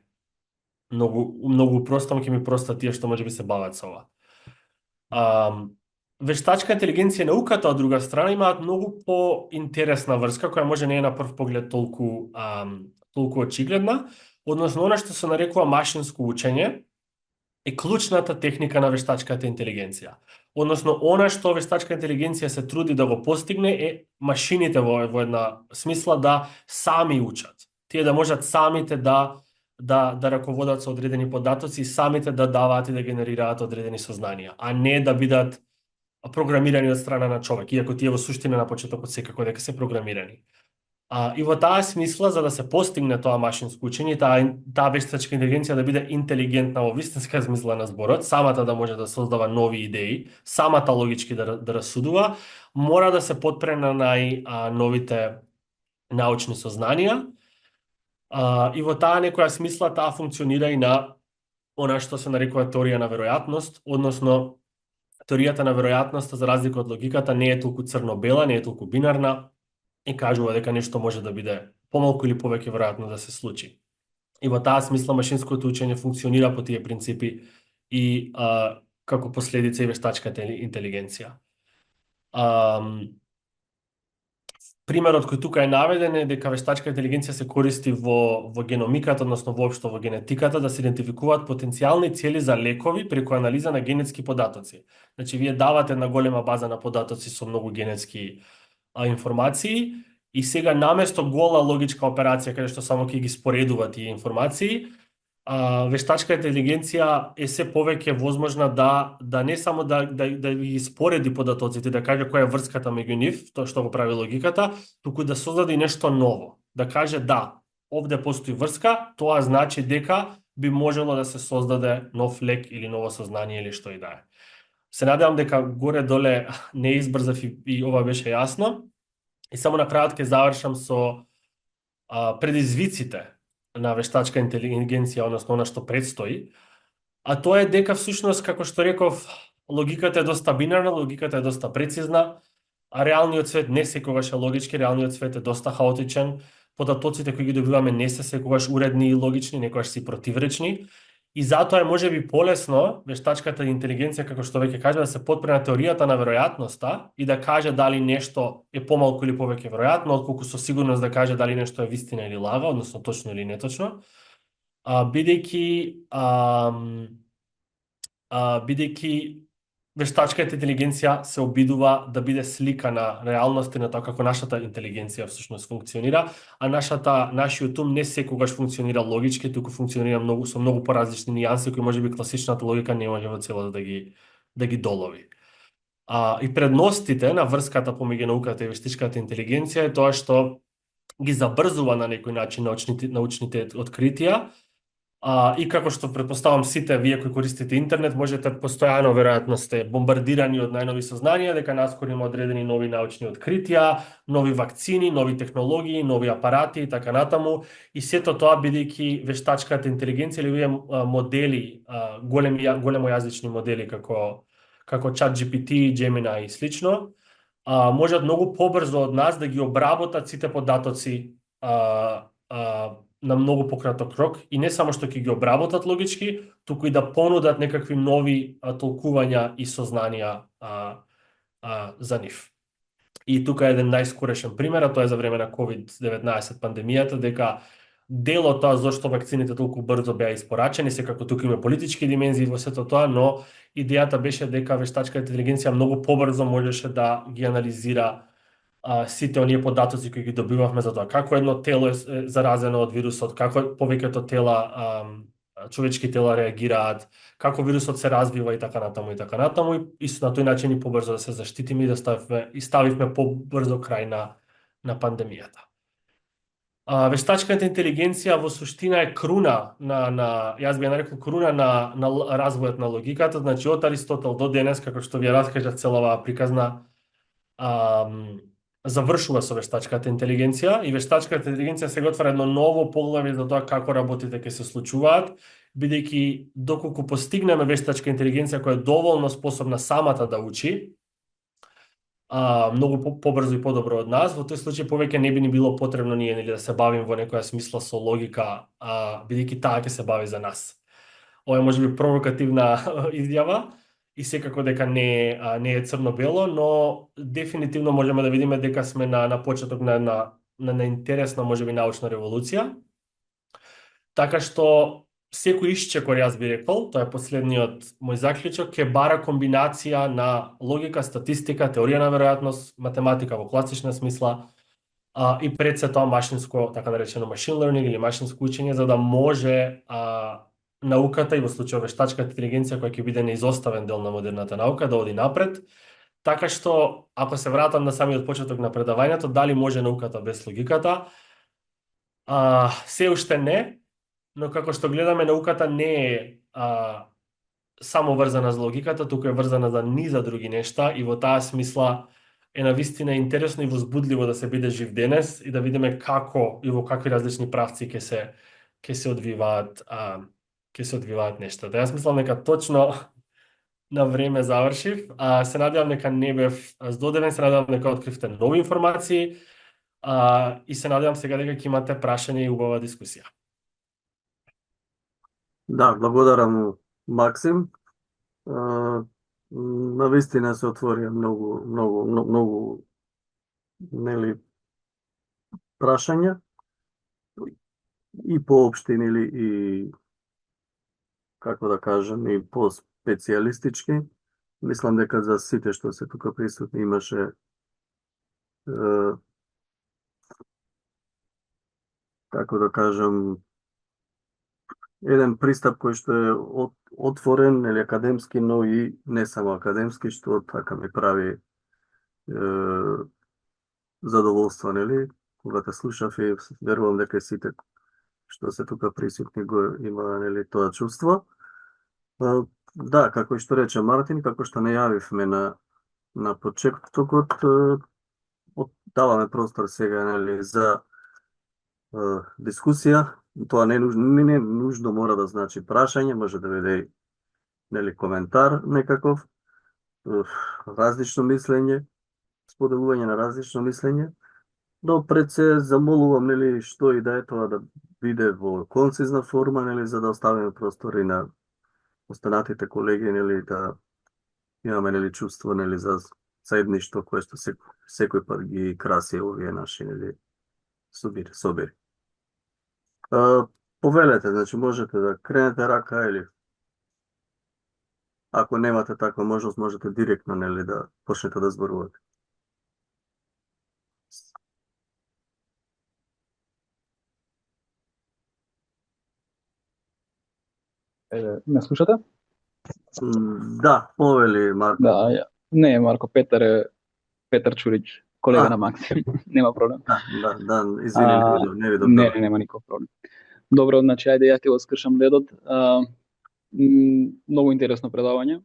Speaker 2: Многу простом ќе ми простат тие што можеби се бават со ова. Вештачка интелигенција и науката од друга страна имаат многу поинтересна врска која може не е на прв поглед толку очигледна, односно она што се нарекува машинско учење е клучната техника на вештачката интелигенција. Односно, она што вештачка интелигенција се труди да го постигне е машините во една смисла да сами учат. Тие да можат самите да раководат со одредени податоци, самите да даваат и да генерираат одредени сознанија, а не да бидат програмирани од страна на човек, иако тие во суштина на почетокот секако дека се програмирани. И во таа смисла, за да се постигне тоа машинско учење, таа вештачка интелигенција да биде интелигентна во вистинска смисла на зборот, самата да може да создава нови идеи, самата логички да расудува, мора да се подпре на најновите научни сознанија. И во таа некоја смисла таа функционира и на она што се нарекува теорија на веројатност, односно теоријата на веројатноста за разлика од логиката не е толку црно-бела, не е толку бинарна и кажува дека нешто може да биде помалку или повеќе веројатно да се случи. И во таа смисла машинското учење функционира по тие принципи и како последица и вештачката интелигенција. Примерот кој тука е наведен е дека вештачка интелигенција се користи во геномиката, односно воопшто во генетиката, да се идентификуваат потенцијални цели за лекови преку анализа на генетски податоци. Значи, вие давате една голема база на податоци со многу генетски информации и сега наместо гола логичка операција каде што само ќе ги споредува тие информации, вештачка интелигенција е се повеќе возможна да не само да ги спореди податоците, да каже која е врската меѓу нив, тоа што го прави логиката, туку да создаде нешто ново. Да каже да, овде постои врска, тоа значи дека би можело да се создаде нов лек или ново сознание или што и да е. Се надевам дека горе-доле не избрзав и ова беше јасно. И само на крајот ќе завршам со предизвиците на вештачка интелигенција, односно она што предстои, а тоа е дека всушност, како што реков, логиката е доста бинарна, логиката е доста прецизна, а реалниот свет не секогаш е логички, реалниот свет е доста хаотичен, податоците кои ги добиваме не се секогаш уредни и логични, некогаш си противречни, и затоа е можеби полесно вештачката интелигенција, како што веќе кажа, да се подпре на теоријата на веројатноста и да каже дали нешто е помалку или повеќе веројатно, отколку со сигурност да каже дали нешто е вистина или лага, односно точно или неточно, бидејќи вештачката интелигенција се обидува да биде слика на реалноста и на тоа како нашата интелигенција всушност функционира, а нашиот ум не секогаш функционира логички, туку функционира со многу поразлични нијанси кои можеби класичната логика не може во целост да ги долови. И предностите на врската помеѓу науката и вештачката интелигенција е тоа што ги забрзува на некој начин научните откритија. И како што претпоставам сите вие кои користите интернет, можете постојано веројатно сте бомбардирани од најнови сознанија дека наскоро има одредени нови научни откритија, нови вакцини, нови технологии, нови апарати и така натаму, и сето тоа бидејќи вештачката интелигенција или овие модели, големојазични модели како ChatGPT, Gemini и слично, можат многу побрзо од нас да ги обработат сите податоци на многу пократок рок и не само што ќе ги обработат логички, туку и да понудат некакви нови толкувања и сознанија за нив. И тука е еден најскорешен пример, а тоа е за време на COVID-19 пандемијата, дека дел од тоа зашто вакцините толку брзо беа испорачени, секако тука има политички димензии во сето тоа, но идејата беше дека вештачката интелигенција многу побрзо можеше да ги анализира сите оние податоци кои ги добивавме за тоа како едно тело е заразено од вирусот, како повеќето тела, човечки тела реагираат, како вирусот се развива и така натаму и на тој начин и побрзо да се заштитиме и да ставивме побрзо крај на пандемијата. Вештачката интелигенција во суштина е круна јас би ја нарекол круна на развојот на логиката, значи од Аристотел до денес, како што ви ја раскажав цела оваа приказна, завршува со вештачката интелигенција и вештачката интелигенција сега отвара едно ново поглавје за тоа како работите ќе се случуваат, бидејќи доколку постигнеме вештачка интелигенција која е доволно способна самата да учи, многу побрзо и подобро од нас, во тој случај повеќе не би ни било потребно ние да се бавим во некоја смисла со логика, бидејќи таа ќе се бави за нас. Ова е можеби провокативна изјава, и секако дека не е црно-бело, но дефинитивно можеме да видиме дека сме на почеток на интересна, можеби, научна револуција. Така што секој исчекор, јас би рекол, тоа е последниот мој заклучок, ќе бара комбинација на логика, статистика, теорија на веројатност, математика во класична смисла, и пред се тоа машинско, така наречено machine learning или машинско учење, за да може науката и во случај вештачката интелигенција која ќе биде неизоставен дел на модерната наука да оди напред. Така што, ако се вратам на самиот почеток на предавањето, дали може науката без логиката? Се уште не, но како што гледаме, науката не е само врзана за логиката, туку е врзана за низа други нешта и во таа смисла е навистина интересно и возбудливо да се биде жив денес и да видиме како и во какви различни правци ќе се одвиваат нештата. Јас мислам дека точно на време завршив. Се надевам дека не бев здодевен, се надевам дека откривте нови информации и се надевам сега дека ќе имате прашање и убава дискусија.
Speaker 1: Да, благодарам Максим. А, Навистина се отворија многу, нели, прашања и поопштини и, како да кажем, и по-специјалистички. Мислам дека за сите што се тука присутни имаше е, како да кажем, еден пристап кој што е отворен или академски, но и не само академски, што така ми прави задоволство, нели? Кога те слушав и верувам дека и сите што се тука присутни го има, нели, тоа чувство. А, Да, како и што рече Мартин, како што најавивме на почетокот, даваме простор сега, нели, за дискусија. Тоа не нужно мора да значи прашање, може да биде и, нели, коментар некаков, е, различно мислење, споделување на различно мислење, но пред се замолувам, нели, што и да е тоа да биде во концизна форма, нели, за да оставиме простори на останатите колеги, нели, да имаме, нели, чувство, нели, за заедништво кое што секој пат ги краси овие наши, нели, собири. Повелете, значи можете да кренете рака или ако немате таква можност, можете директно, нели, да почнете да зборувате.
Speaker 3: Ме слушате?
Speaker 1: Да, повели Марко.
Speaker 3: Да, не е Марко, Петар Чурич, колега
Speaker 1: А,
Speaker 3: на Максим. Нема проблем.
Speaker 1: да, извини, не видов
Speaker 3: Не,
Speaker 1: добро.
Speaker 3: нема никаков проблем. Добро, значи, ајде ја ти го скршам ледот. Многу интересно предавање.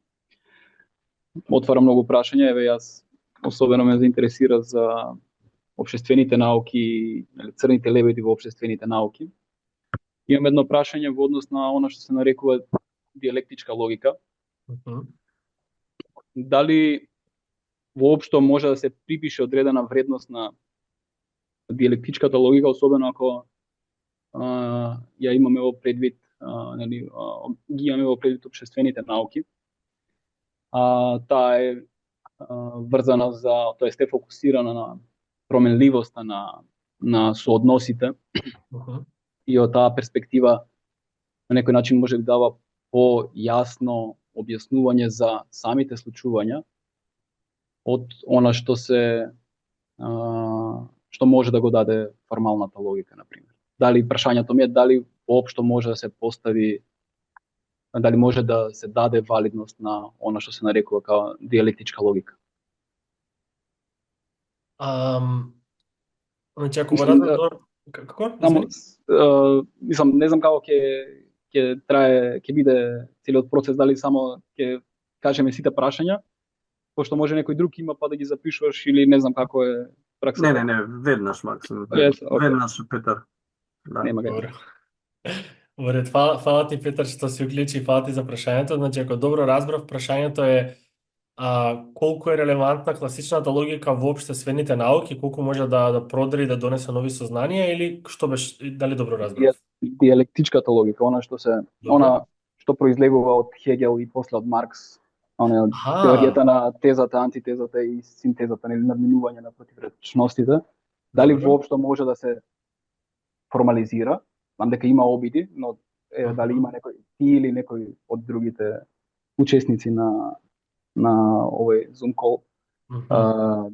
Speaker 3: Отвара многу прашања, еве јас особено ме заинтересира за општествените науки, црните лебеди во општествените науки. Имам едно прашање во однос на она што се нарекува диалектичка логика. Дали воопшто може да се припише одредена вредност на диалектичката логика, особено ако ја имаме во предвид, нели, ги имаме во предвид општествените науки. Таа е врзана тоест е фокусирана на променливоста на соодносите и од таа перспектива на некој начин може да дава по-јасно објаснување за самите случувања од она што може да го даде формалната логика, например. Дали прашањето ми е дали воопшто може да се постави, дали може да се даде валидност на она што се нарекува као диалектичка логика.
Speaker 2: Значи, ако во разговор... Како?
Speaker 3: Мислам, не знам како ќе трае, ќе биде целиот процес, дали само ќе кажеме сите прашања, пошто може некој друг има па да ги запишуваш или не знам како е праксата.
Speaker 1: Не, веднаш, Максим. Веднаш, Петар. Да.
Speaker 3: Нема
Speaker 2: Добро. Во ред, фала ти, Петар, што си уклучи и фала ти за прашањето. Значи, ако добро разбрав, прашањето е колку е релевантна класичната логика во општествените науки, колку може да продри, да донесе нови сознанија, или што беше, дали добро разбрав?
Speaker 3: Диалектичката логика, она што произлегува од Хегел и после од Маркс, теоријата на тезата, антитезата и синтезата, нели, надминување на противречностите, дали воопшто може да се формализира? Знам дека има обиди, но дали има некој ти или некој од другите учесници на овој Zoom call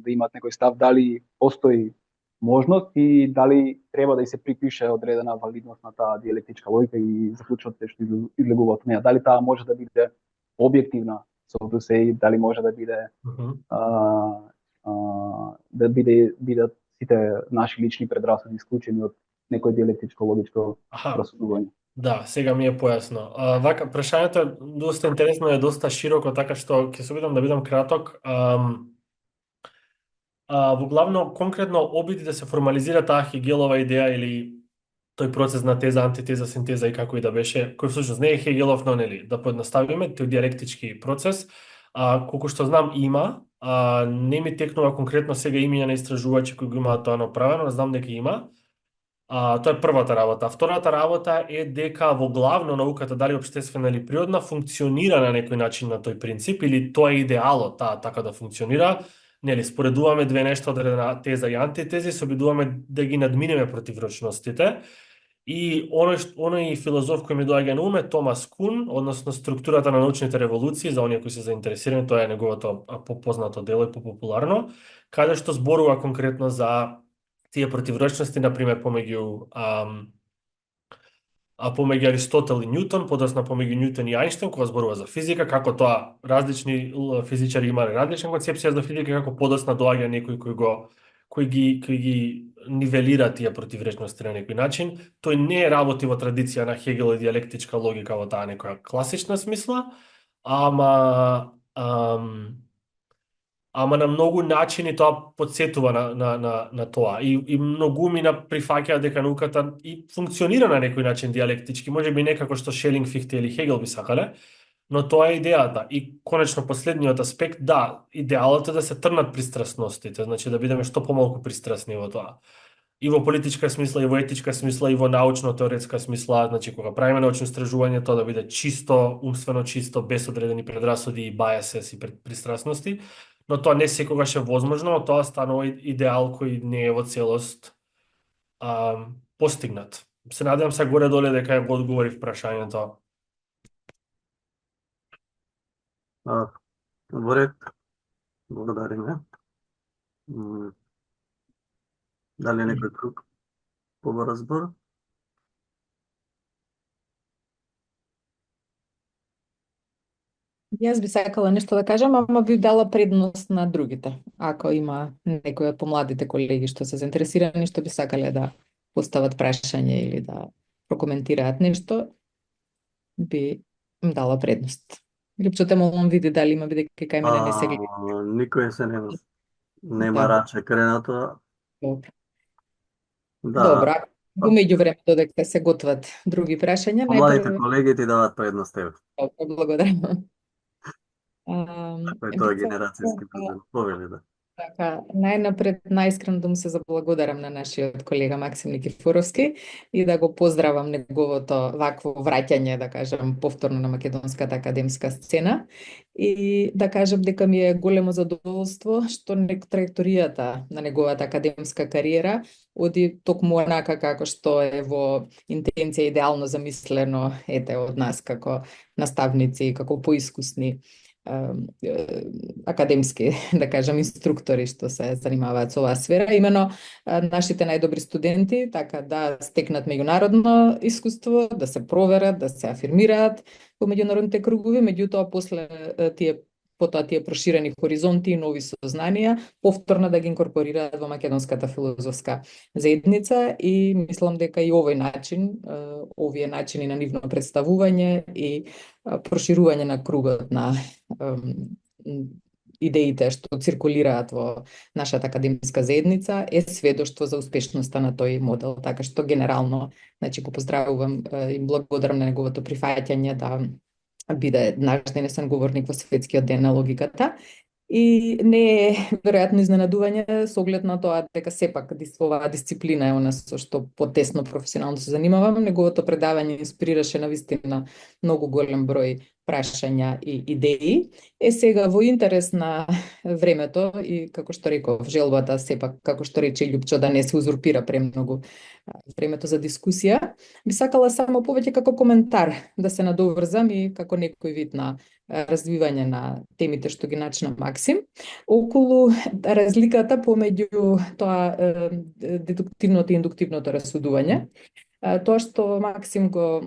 Speaker 3: да имаат некој став, дали постои можност и дали треба да и се припише одредена валидност на таа диалектичка логика и заклучоците што излегуваат од неја. Дали таа може да биде објективна, so to say, дали може да биде бидат сите наши лични предрасуди исклучени од некој диалектичко логичко прасудување.
Speaker 2: Да, сега ми е појасно. Вака, прашањето е доста интересно, е доста широко, така што ќе се обидам да бидам краток. Во главно, конкретно обиди да се формализира таа Хегелова идеја или тој процес на теза, антитеза, синтеза и како и да беше, кој всушност не е Хегелов, но нели, да поедноставиме тој диалектички процес. Колку што знам има, не ми текнува конкретно сега имиња на истражувачи кои го имаат тоа направено, знам дека има. Тоа е првата работа. Втората работа е дека во главно науката, дали општествена или природна, функционира на некој начин на тој принцип, или тоа е идеалот, така да функционира. Нели, споредуваме две нешта, одредена теза и антитези, се обидуваме да ги надминеме противрочностите. И оној филозоф кој ми доаѓа на ум е Томас Кун, односно структурата на научните револуции, за оние кои се заинтересирани, тоа е неговото попознато дело и попопуларно, каде што зборува конкретно за тие противрочности, например, помеѓу Аристотел и Њутон, подосна помеѓу Њутон и Ајнштейн, кога зборува за физика, како тоа различни физичари имале различна концепција за физика, како подосна доаѓа некој кој ги нивелира тие противречности на некој начин. Тој не работи во традиција на Хегел и диалектичка логика во таа некоја класична смисла, ама на многу начини тоа подсетува на тоа. И многу мина прифаќаат дека науката и функционира на некој начин диалектички, можеби не како што Шелинг, Фихте или Хегел би сакале, но тоа е идејата. И конечно последниот аспект, да, идеалот е да се трнат пристрасностите, значи да бидеме што помалку пристрасни во тоа. И во политичка смисла, и во етичка смисла, и во научно-теоретска смисла, значи кога правиме научно истражување, тоа да биде чисто, умствено чисто, без одредени предрасуди и biases и пристрасности, но тоа не секогаш е возможно, тоа станува идеал кој не е во целост постигнат. Се надевам се горе-доле дека го одговорив прашањето.
Speaker 1: Во ред, благодариме. Дали некој друг по разбор?
Speaker 4: Јас би сакала нешто да кажам, ама би дала предност на другите. Ако има некои од помладите колеги што се заинтересирани, што би сакале да постават прашање или да прокоментираат нешто, би им дала предност. Липчо те молам види дали има, бидејќи кај мене не се гледа.
Speaker 1: Никој се нема раче кренато.
Speaker 4: Добро.
Speaker 1: Да.
Speaker 4: Добро. Во меѓувреме додека се готват други прашања,
Speaker 1: Младите колеги ти дават предност тебе.
Speaker 4: Добро, благодарам.
Speaker 1: Ако е тоа генерацијски проблем. Повели да.
Speaker 4: Така, најнапред најискрено да му се заблагодарам на нашиот колега Максим Никифоровски и да го поздравам неговото вакво враќање, да кажам, повторно на македонската академска сцена и да кажам дека ми е големо задоволство што траекторијата на неговата академска кариера оди токму онака како што е во интенција идеално замислено од нас како наставници, како поискусни академски, да кажам, инструктори што се занимаваат со оваа сфера, имено нашите најдобри студенти, така да стекнат меѓународно искуство, да се проверат, да се афирмираат во меѓународните кругови, меѓутоа после тие проширени хоризонти и нови сознанија, повторно да ги инкорпорираат во македонската филозофска заедница и мислам дека и овој начин, овие начини на нивно представување и проширување на кругот на идеите што циркулираат во нашата академска заедница е сведоштво за успешноста на тој модел. Така што генерално, значи го поздравувам и благодарам на неговото прифаќање да биде наш денесен говорник во светскиот ден на логиката. И не е веројатно изненадување со оглед на тоа дека сепак оваа дисциплина е она со што потесно професионално се занимавам. Неговото предавање инспирираше навистина многу голем број прашања и идеи. Сега во интерес на времето и како што реков, желбата сепак, како што рече Љупчо, да не се узурпира премногу времето за дискусија, би сакала само повеќе како коментар да се надоврзам и како некој вид на развивање на темите што ги начна Максим, околу разликата помеѓу тоа дедуктивното и индуктивното расудување. Тоа што Максим го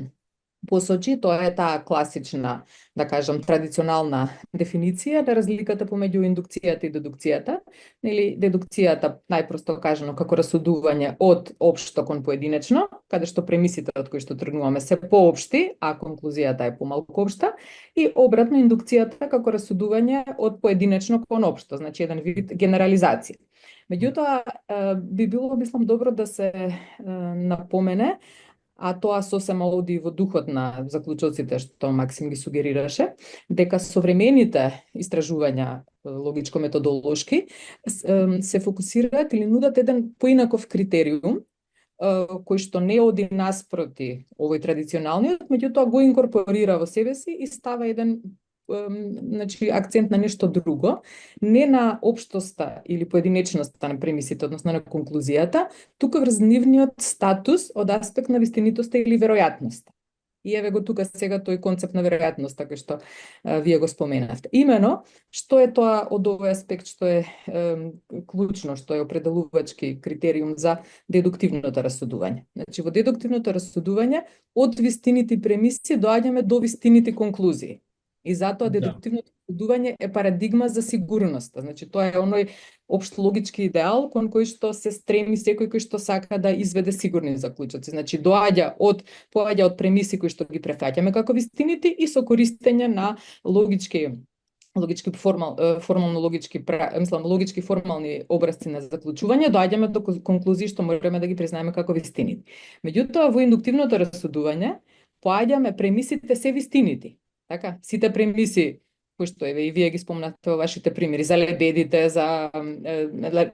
Speaker 4: посочи, тоа е таа класична, да кажам, традиционална дефиниција на разликата помеѓу индукцијата и дедукцијата. Нели, дедукцијата, најпросто кажано, како расудување од општо кон поединечно, каде што премисите од кои што тргнуваме се поопшти, а конклузијата е помалку општа, и обратно индукцијата како расудување од поединечно кон општо, значи еден вид генерализација. Меѓутоа, би било, мислам, добро да се напомене, а тоа сосема оди во духот на заклучоците што Максим ги сугерираше, дека современите истражувања логичко-методолошки се фокусираат или нудат еден поинаков критериум, кој што не оди наспроти овој традиционалниот, меѓутоа го инкорпорира во себе си и става еден значи акцент на нешто друго, не на општоста или поединечноста на премисите, односно на конклузијата, туку врз нивниот статус од аспект на вистинитоста или веројатноста. И еве го тука сега тој концепт на веројатноста кој што вие го споменавте. Имено, што е тоа од овој аспект што е клучно, што е определувачки критериум за дедуктивното расудување. Значи, во дедуктивното расудување, од вистините премиси доаѓаме до вистините конклузии. И затоа дедуктивното расудување е парадигма за сигурноста. Значи, тоа е оној општ логички идеал кон кој што се стреми секој кој што сака да изведе сигурни заклучоци. Значи, поаѓа од премиси кои што ги префаќаме како вистините и со користење на логички формални образци на заклучување, доаѓаме до конклузии што можеме да ги признаеме како вистините. Меѓутоа, во индуктивното расудување, поаѓаме премисите се вистините. Така, сите премиси кои што еве и вие ги спомнате во вашите примери за лебедите, за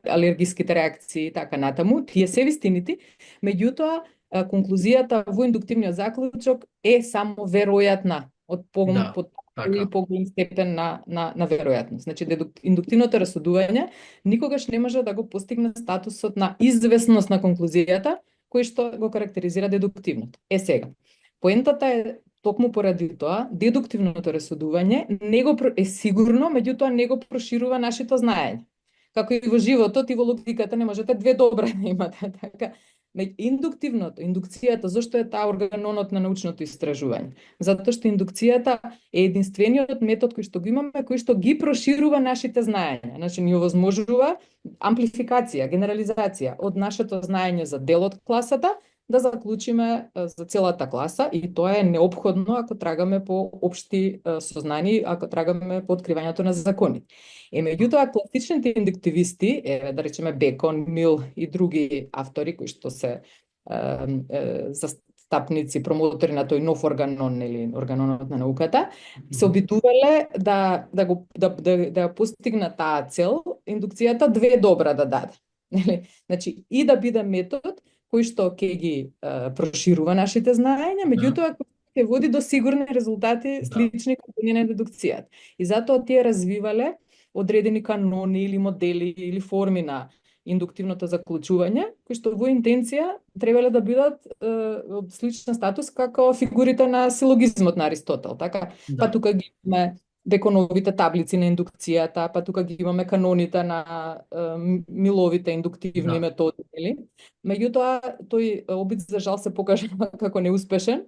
Speaker 4: алергиските реакции и така натаму, тие се вистините, меѓутоа конклузијата во индуктивниот заклучок е само веројатна од поголем степен на веројатност. Значи, индуктивното расудување никогаш не може да го постигне статусот на известност на конклузијата, кој што го карактеризира дедуктивното. Сега, поентата е токму поради тоа, дедуктивното расудување е сигурно, меѓутоа не го проширува нашето знаење. Како и во животот и во логиката не можете две добра да имате, така. Индукцијата, зашто е таа органонот на научното истражување? Затоа што индукцијата е единствениот метод кој што го имаме, кој што ги проширува нашите знаења. Значи, ни овозможува амплификација, генерализација од нашето знаење за дел од класата, да заклучиме за целата класа, и тоа е неопходно ако трагаме по општи сознани, ако трагаме по откривањето на закони. Меѓутоа, класичните индуктивисти, да речеме Бекон, Мил и други автори кои што се застапници, промотори на тој нов органон или органонот на науката, се обидувале да постигнат таа цел, индукцијата две добра да даде. Значи, и да биде метод кој што ќе ги проширува нашите знаења, меѓутоа ќе води до сигурни резултати слични како на дедукцијата. И затоа тие развивале одредени канони или модели или форми на индуктивното заклучување, кои што во интенција требале да бидат од сличен статус како фигурите на силогизмот на Аристотел, така? Па тука ги имаме Беконовите таблици на индукцијата, па тука ги имаме каноните на Миловите индуктивни методи, нели? Меѓутоа, тој обид за жал се покажа како неуспешен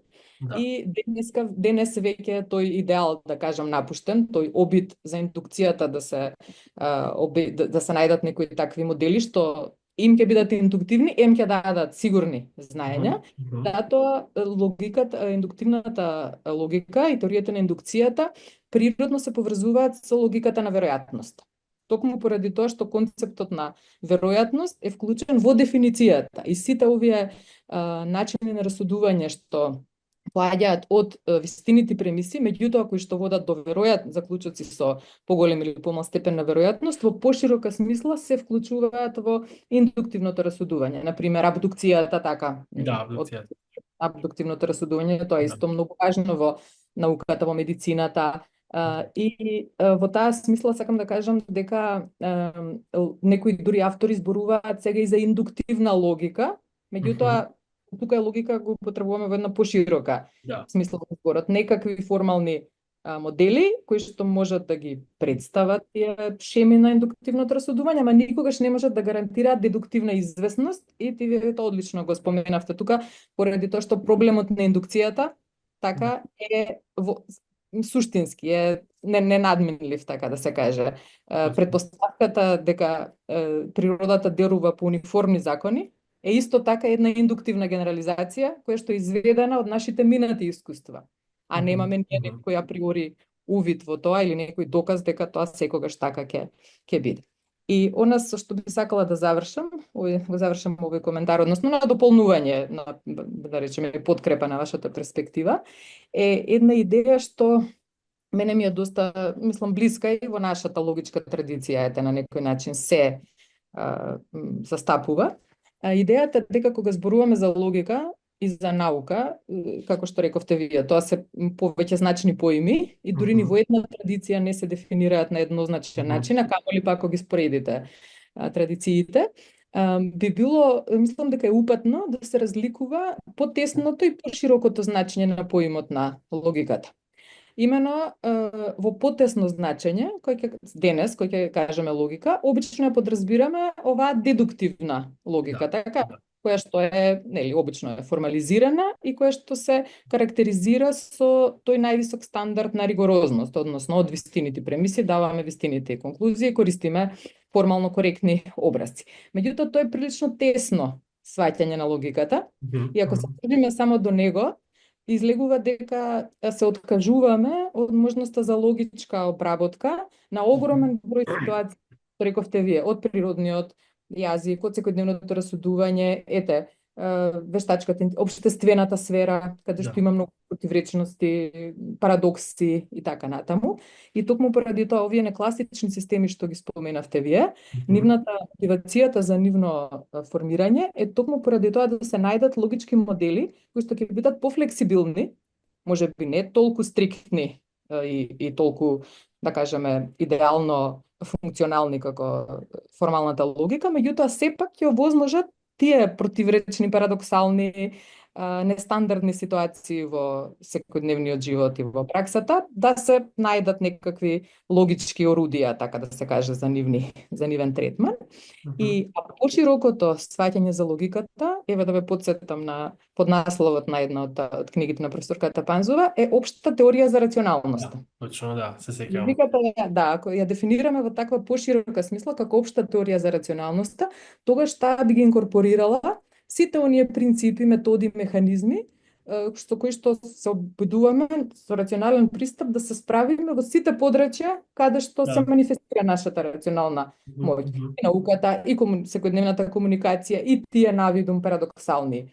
Speaker 4: и денес веќе тој идеал, да кажам, напуштен, тој обид за индукцијата да се најдат некои такви модели што им ќе бидат индуктивни, им ќе дадат сигурни знаења, затоа индуктивната логика и теоријата на индукцијата природно се поврзуваат со логиката на веројатност. Токму поради тоа што концептот на веројатност е вклучен во дефиницијата и сите овие начини на расудување што поаѓаат од вистините премиси, меѓутоа кои што водат до заклучоци со поголем или помал степен на веројатност, во поширока смисла се вклучуваат во индуктивното расудување. Например, абдукцијата, така. Абдуктивното расудување, тоа е исто многу важно во науката, во медицината. И во таа смисла сакам да кажам дека некои дури автори зборуваат сега и за индуктивна логика, меѓутоа тука логика го потребуваме во една поширока смисла во зборот. Некакви формални модели кои што можат да ги представат тие шеми на индуктивното расудување, ама никогаш не можат да гарантираат дедуктивна известност, и ти вие тоа одлично го споменавте тука, поради тоа што проблемот на индукцијата така е суштински, е ненадменлив, така да се каже. Предпоставката дека природата делува по униформни закони е исто така една индуктивна генерализација која што е изведена од нашите минати искуства, а немаме ние некој априори увид во тоа или некој доказ дека тоа секогаш така ќе биде. И она со што би сакала да завршам овој коментар, односно на дополнување, да речеме, подкрепа на вашата перспектива, е една идеја што мене ми е доста, мислам, блиска и во нашата логичка традиција, на некој начин се застапува. Идејата дека кога зборуваме за логика и за наука, како што рековте вие, тоа се повеќе значни поими и дури ни во една традиција не се дефинираат на еднозначен начин, а камоли пак кога ги споредите традициите, би било, мислам дека е упатно да се разликува потесното и поширокото значење на поимот на логиката. Имено во потесно значење, денес, кој ќе кажеме логика, обично ја подразбираме оваа дедуктивна логика, така, која што е, нели, обично е формализирана и која што се карактеризира со тој највисок стандард на ригорозност, односно од вистините премиси даваме вистините и конклузии и користиме формално коректни образци. Меѓутоа, тоа е прилично тесно сваќање на логиката и ако се трудиме само до него, излегува дека се откажуваме од можноста за логичка обработка на огромен број ситуации, рековте вие, од природниот јазик, од секојдневното расудување, вештачката, општествената сфера, каде што има многу противречности, парадокси и така натаму. И токму поради тоа овие некласични системи што ги споменавте вие, нивната мотивацијата за нивно формирање е токму поради тоа да се најдат логички модели кои што ќе бидат пофлексибилни, можеби не толку стриктни и толку, да кажеме, идеално функционални како формалната логика, меѓутоа сепак ќе овозможат тие противречни, парадоксални, нестандардни ситуации во секојдневниот живот и во праксата, да се најдат некакви логички орудија, така да се каже, за нивен третман. И поширокото сваќање за логиката, еве да ве потсетам на поднасловот на една од книгите на професорката Панзова, е општа теорија за рационалноста.
Speaker 2: Точно, се сеќавам.
Speaker 4: Логиката ако ја дефинираме во таква поширока смисла како општа теорија за рационалноста, тогаш таа би ги инкорпорирала сите оние принципи, методи, механизми со кои што се обидуваме со рационален пристап да се справиме во сите подрачја каде што се манифестира нашата рационална моќ. И науката, и секојдневната комуникација, и тие навидум парадоксални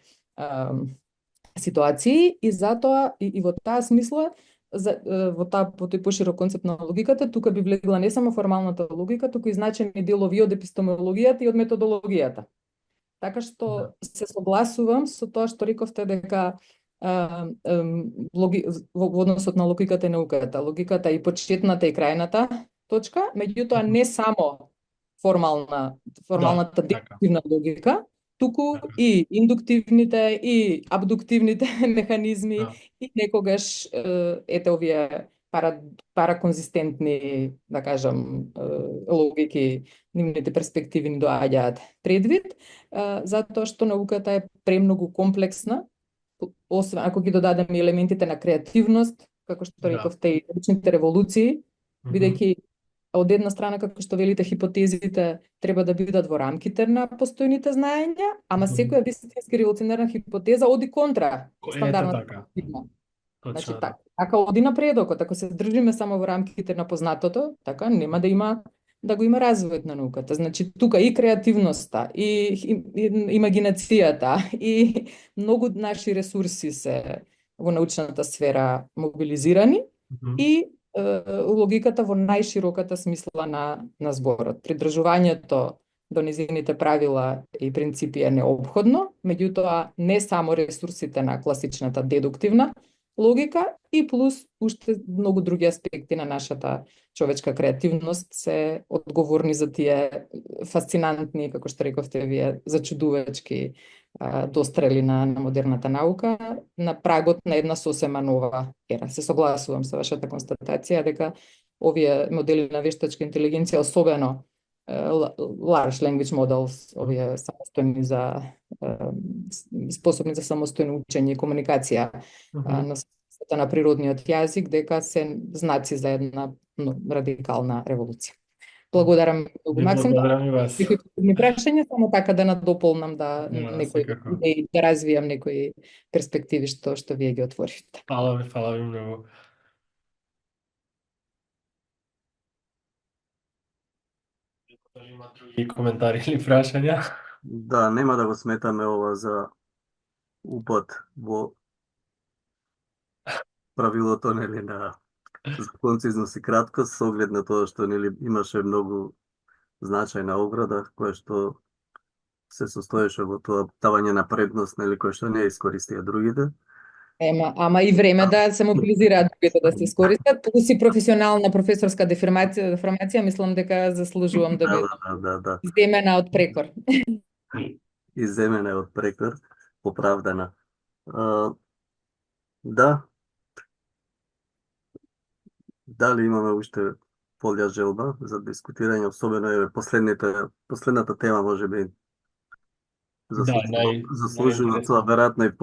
Speaker 4: ситуации, и затоа и во таа смисла во тој поширок концепт на логиката, тука би влегла не само формалната логика, туку и значени делови од епистемологијата и од методологијата. Така што се согласувам со тоа што рековте дека во односот на логиката и науката, логиката и почетната и крајната точка, меѓутоа не само формалната дедуктивна логика, туку и индуктивните и абдуктивните механизми и некогаш овие параконзистентни, да кажам, логики, нивните перспективи ни доаѓаат предвид, затоа што науката е премногу комплексна, освен ако ги додадеме елементите на креативност, како што рековте и научните револуции, бидејќи од една страна, како што велите, хипотезите треба да бидат во рамките на постојните знаења, ама секоја вистински револуционерна хипотеза оди контра стандардната. Значи, така оди напредокот, ако се држиме само во рамките на познатото, така нема да го има развојот на науката. Значи, тука и креативноста, и имагинацијата, и многу наши ресурси се во научната сфера мобилизирани, и логиката во најшироката смисла на зборот. Придржувањето до низините правила и принципи е необходно, меѓутоа не само ресурсите на класичната дедуктивна логика и плюс уште многу други аспекти на нашата човечка креативност се одговорни за тие фасцинантни, како што рековте вие, зачудувачки дострели на модерната наука на прагот на една сосема нова ера. Се согласувам со вашата констатација дека овие модели на вештачка интелигенција, особено large language models, овие самостојни способни за самостојно учење и комуникација на природниот јазик, дека се знаци за една радикална револуција. Благодарам многу, Максим. Некои прашања, само така да надополнам некои идеи, да развијам некои перспективи што вие ги отворивте.
Speaker 2: Фала ви многу. Има други коментари или прашања?
Speaker 1: Да, нема да го сметаме ова за упад во правилото, нели, на концизност и краткост, со оглед на тоа што, нели, имаше многу значајна ограда, која што се состоеше во тоа давање на предност, нели, кој што не искористија другите.
Speaker 4: Ама и време да се мобилизираат другите да се искористат, плюс и професионална професорска деформација, мислам дека заслужувам да биде
Speaker 1: Да.
Speaker 4: земена од прекор.
Speaker 1: Иземена од прекор, оправдана. Да. Дали имаме уште полја желба за дискутирање, особено е последната тема можеби заслужува тоа веројатно и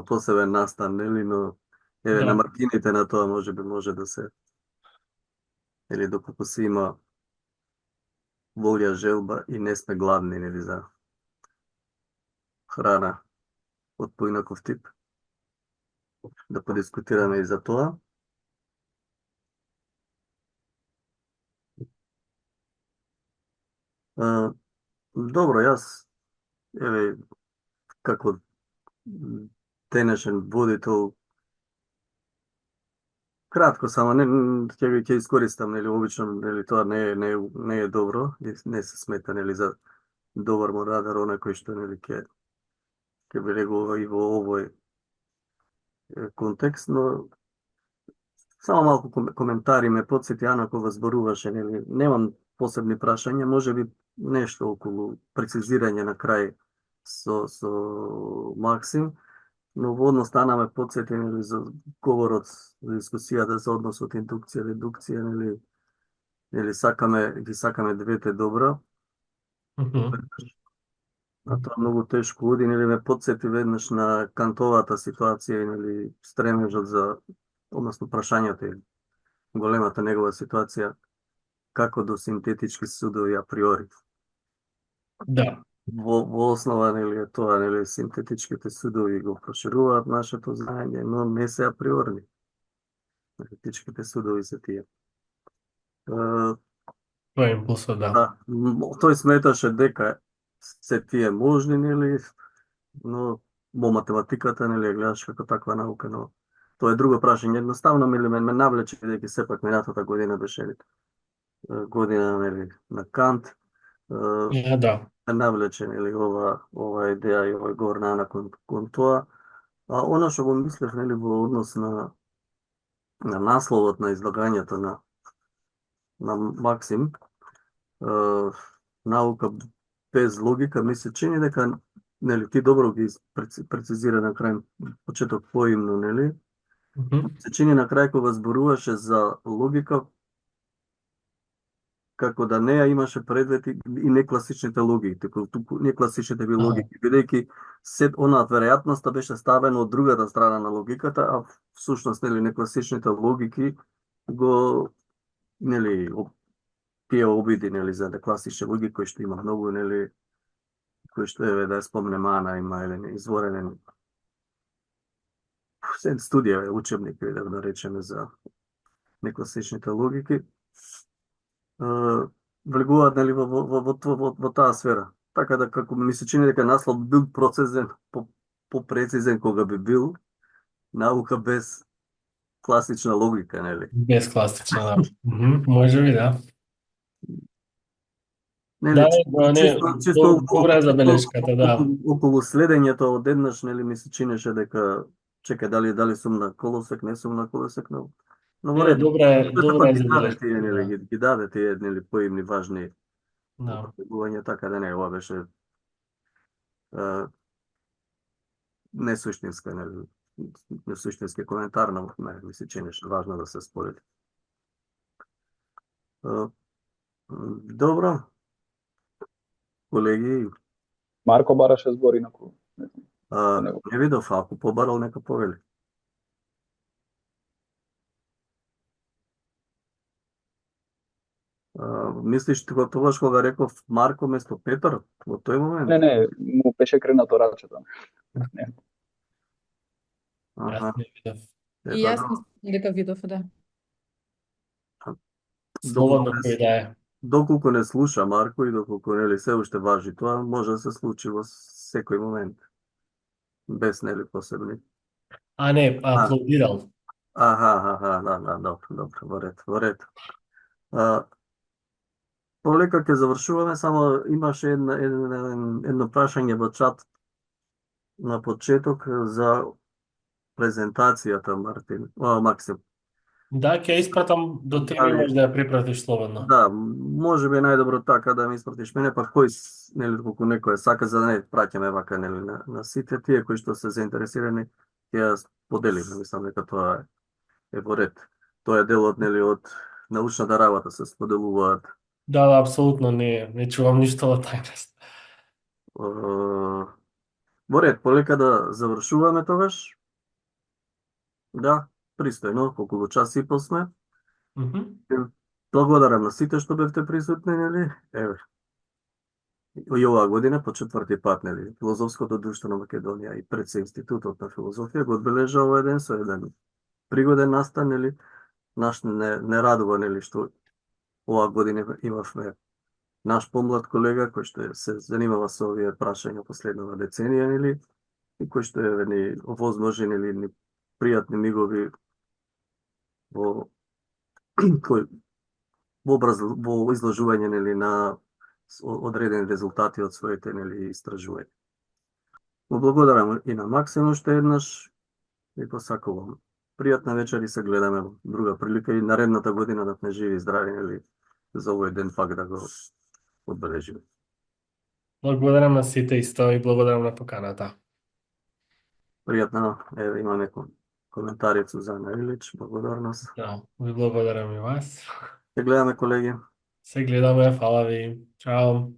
Speaker 1: посебен настан, нели, но на маргините на тоа можеби може да се, или доколку се има волја, желба и не сме гладни, нели, за храна од поинаков тип, да подискутираме и за тоа. Добро, јас како денешен водител кратко само ќе искористам, нели, обично, нели, тоа не е добро и не се смета, нели, за добар морадар оној кој што, нели, ќе би регулува и во овој контекст, но само малку коментари ме подсети Ана кога зборуваше, нели, немам посебни прашања, можеби нешто околу прецизирање на крај со Максим, но во однос на ме подсети, нели, за говорот, за дискусијата за односот индукција-редукција, нели, сакаме двете добро. А тоа многу тешко оди, нели, ме подсети веднаш на Кантовата ситуација, нели, стремежот за, односно прашањето и големата негова ситуација, како до синтетички судови априори.
Speaker 2: Да.
Speaker 1: Во основа, нели, е тоа, нели, синтетичките судови го прошируваат нашето знаење, но не се априорни. Синтетичките судови се тие.
Speaker 2: Тоа е импулсот, да.
Speaker 1: Да, тој сметаше дека се тие можни, нели, но во математиката, нели, гледаш како таква наука, но тоа е друго прашање. Едноставно ме навлече, бидејќи сепак минатата година беше година, нели, на Кант.
Speaker 2: Да.
Speaker 1: Навлече, нели, ова идеја и овој говор на Ана кон тоа. А она што го мислев, нели, во однос на насловот на излагањето на Максим, наука без логика, ми се чини дека, нели, ти добро ги прецизира на крај, почеток поимно, нели, се чини на крај кога зборуваше за логика, како да не ја имаше предвид и некласичните логики, некласичните би логики, бидејќи онаат веројатноста беше ставена од другата страна на логиката, а всушност, нели, некласичните логики го, нели, тие обиди, нели, за класични логики кои што има многу, нели, кои што да ја спомнем Ана има изворен студија, учебник, да го наречеме, за некласичните логики, влегуваат, нели, во таа сфера. Така да, како ми се чини дека наслов бил процезен, попрецизен кога би бил наука без класична логика, нели?
Speaker 2: Без класична, да. Може би, да.
Speaker 1: Нели,
Speaker 2: чисто добра забелешката, да.
Speaker 1: Околу следењето одеднаш, нели, ми се чинеше дека чекај, дали сум на колосек, не сум на колосек, но во ред.
Speaker 2: Добра забелешка.
Speaker 1: Ги даде тие, нели, поимни важни
Speaker 2: Да.
Speaker 1: така да не, ова беше несуштинска, нели, несуштински коментар, но ми се чинеше важно да се сподели. Добро. Колеги,
Speaker 3: Марко бараше збори на кого?
Speaker 1: Не видов, ако побарал, нека повели. Мислиш тогаш кога реков Марко место Петар во тој момент?
Speaker 3: Не, му беше кренато рачето.
Speaker 2: Јас не видов.
Speaker 4: И јас мислам дека видов, да.
Speaker 2: Слободно кој да е.
Speaker 1: Доколку не слуша Марко и доколку, нели, се уште важи тоа, може да се случи во секој момент. Без, нели, посебни.
Speaker 2: А не, аплодирал.
Speaker 1: Да, добро, во ред. Полека ќе завршуваме, само имаше едно прашање во чат на почеток за презентацијата, Максим.
Speaker 2: Да, ќе испратам до тебе,
Speaker 1: Дали,
Speaker 2: може да ја припратиш слободно.
Speaker 1: да, може би е најдобро така да ми испратиш мене, па кој, нели, колку некој сака, за да не праќаме вака, нели, на сите тие кои што се заинтересирани, ќе ја поделиме, мислам дека тоа е во ред. Тоа е дел од, нели, од научната работа, се споделуваат
Speaker 2: Да, апсолутно не чувам ништо во тајност.
Speaker 1: во ред, полека да завршуваме тогаш. Да, пристојно, околу час и пол сме. Благодарам на сите што бевте присутни, нели? Еве. И оваа година по четврти пат, нели, Филозофското друштво на Македонија и пред се Институтот на филозофија го одбележа овој ден со еден пригоден настан, нели? Наш не радува, нели, што оваа година имавме наш помлад колега кој што се занимава со овие прашања последнава деценија, нели, и кој што е ни овозможи, нели, ни пријатни мигови во кој во изложување, нели, на одредени резултати од своите, нели, истражувања. Го благодарам и на Максим уште еднаш и посакувам пријатна вечер и се гледаме во друга прилика и наредната година да сме живи и здрави, нели, за овој ден пак да го одбележиме.
Speaker 2: Благодарам на сите исто и благодарам на поканата.
Speaker 1: Пријатно, еве имаме коментари Сузана Илич, благодарност.
Speaker 2: Да, ви благодарам и вас.
Speaker 1: Се гледаме, колеги.
Speaker 2: Се гледаме, фала ви. Чао.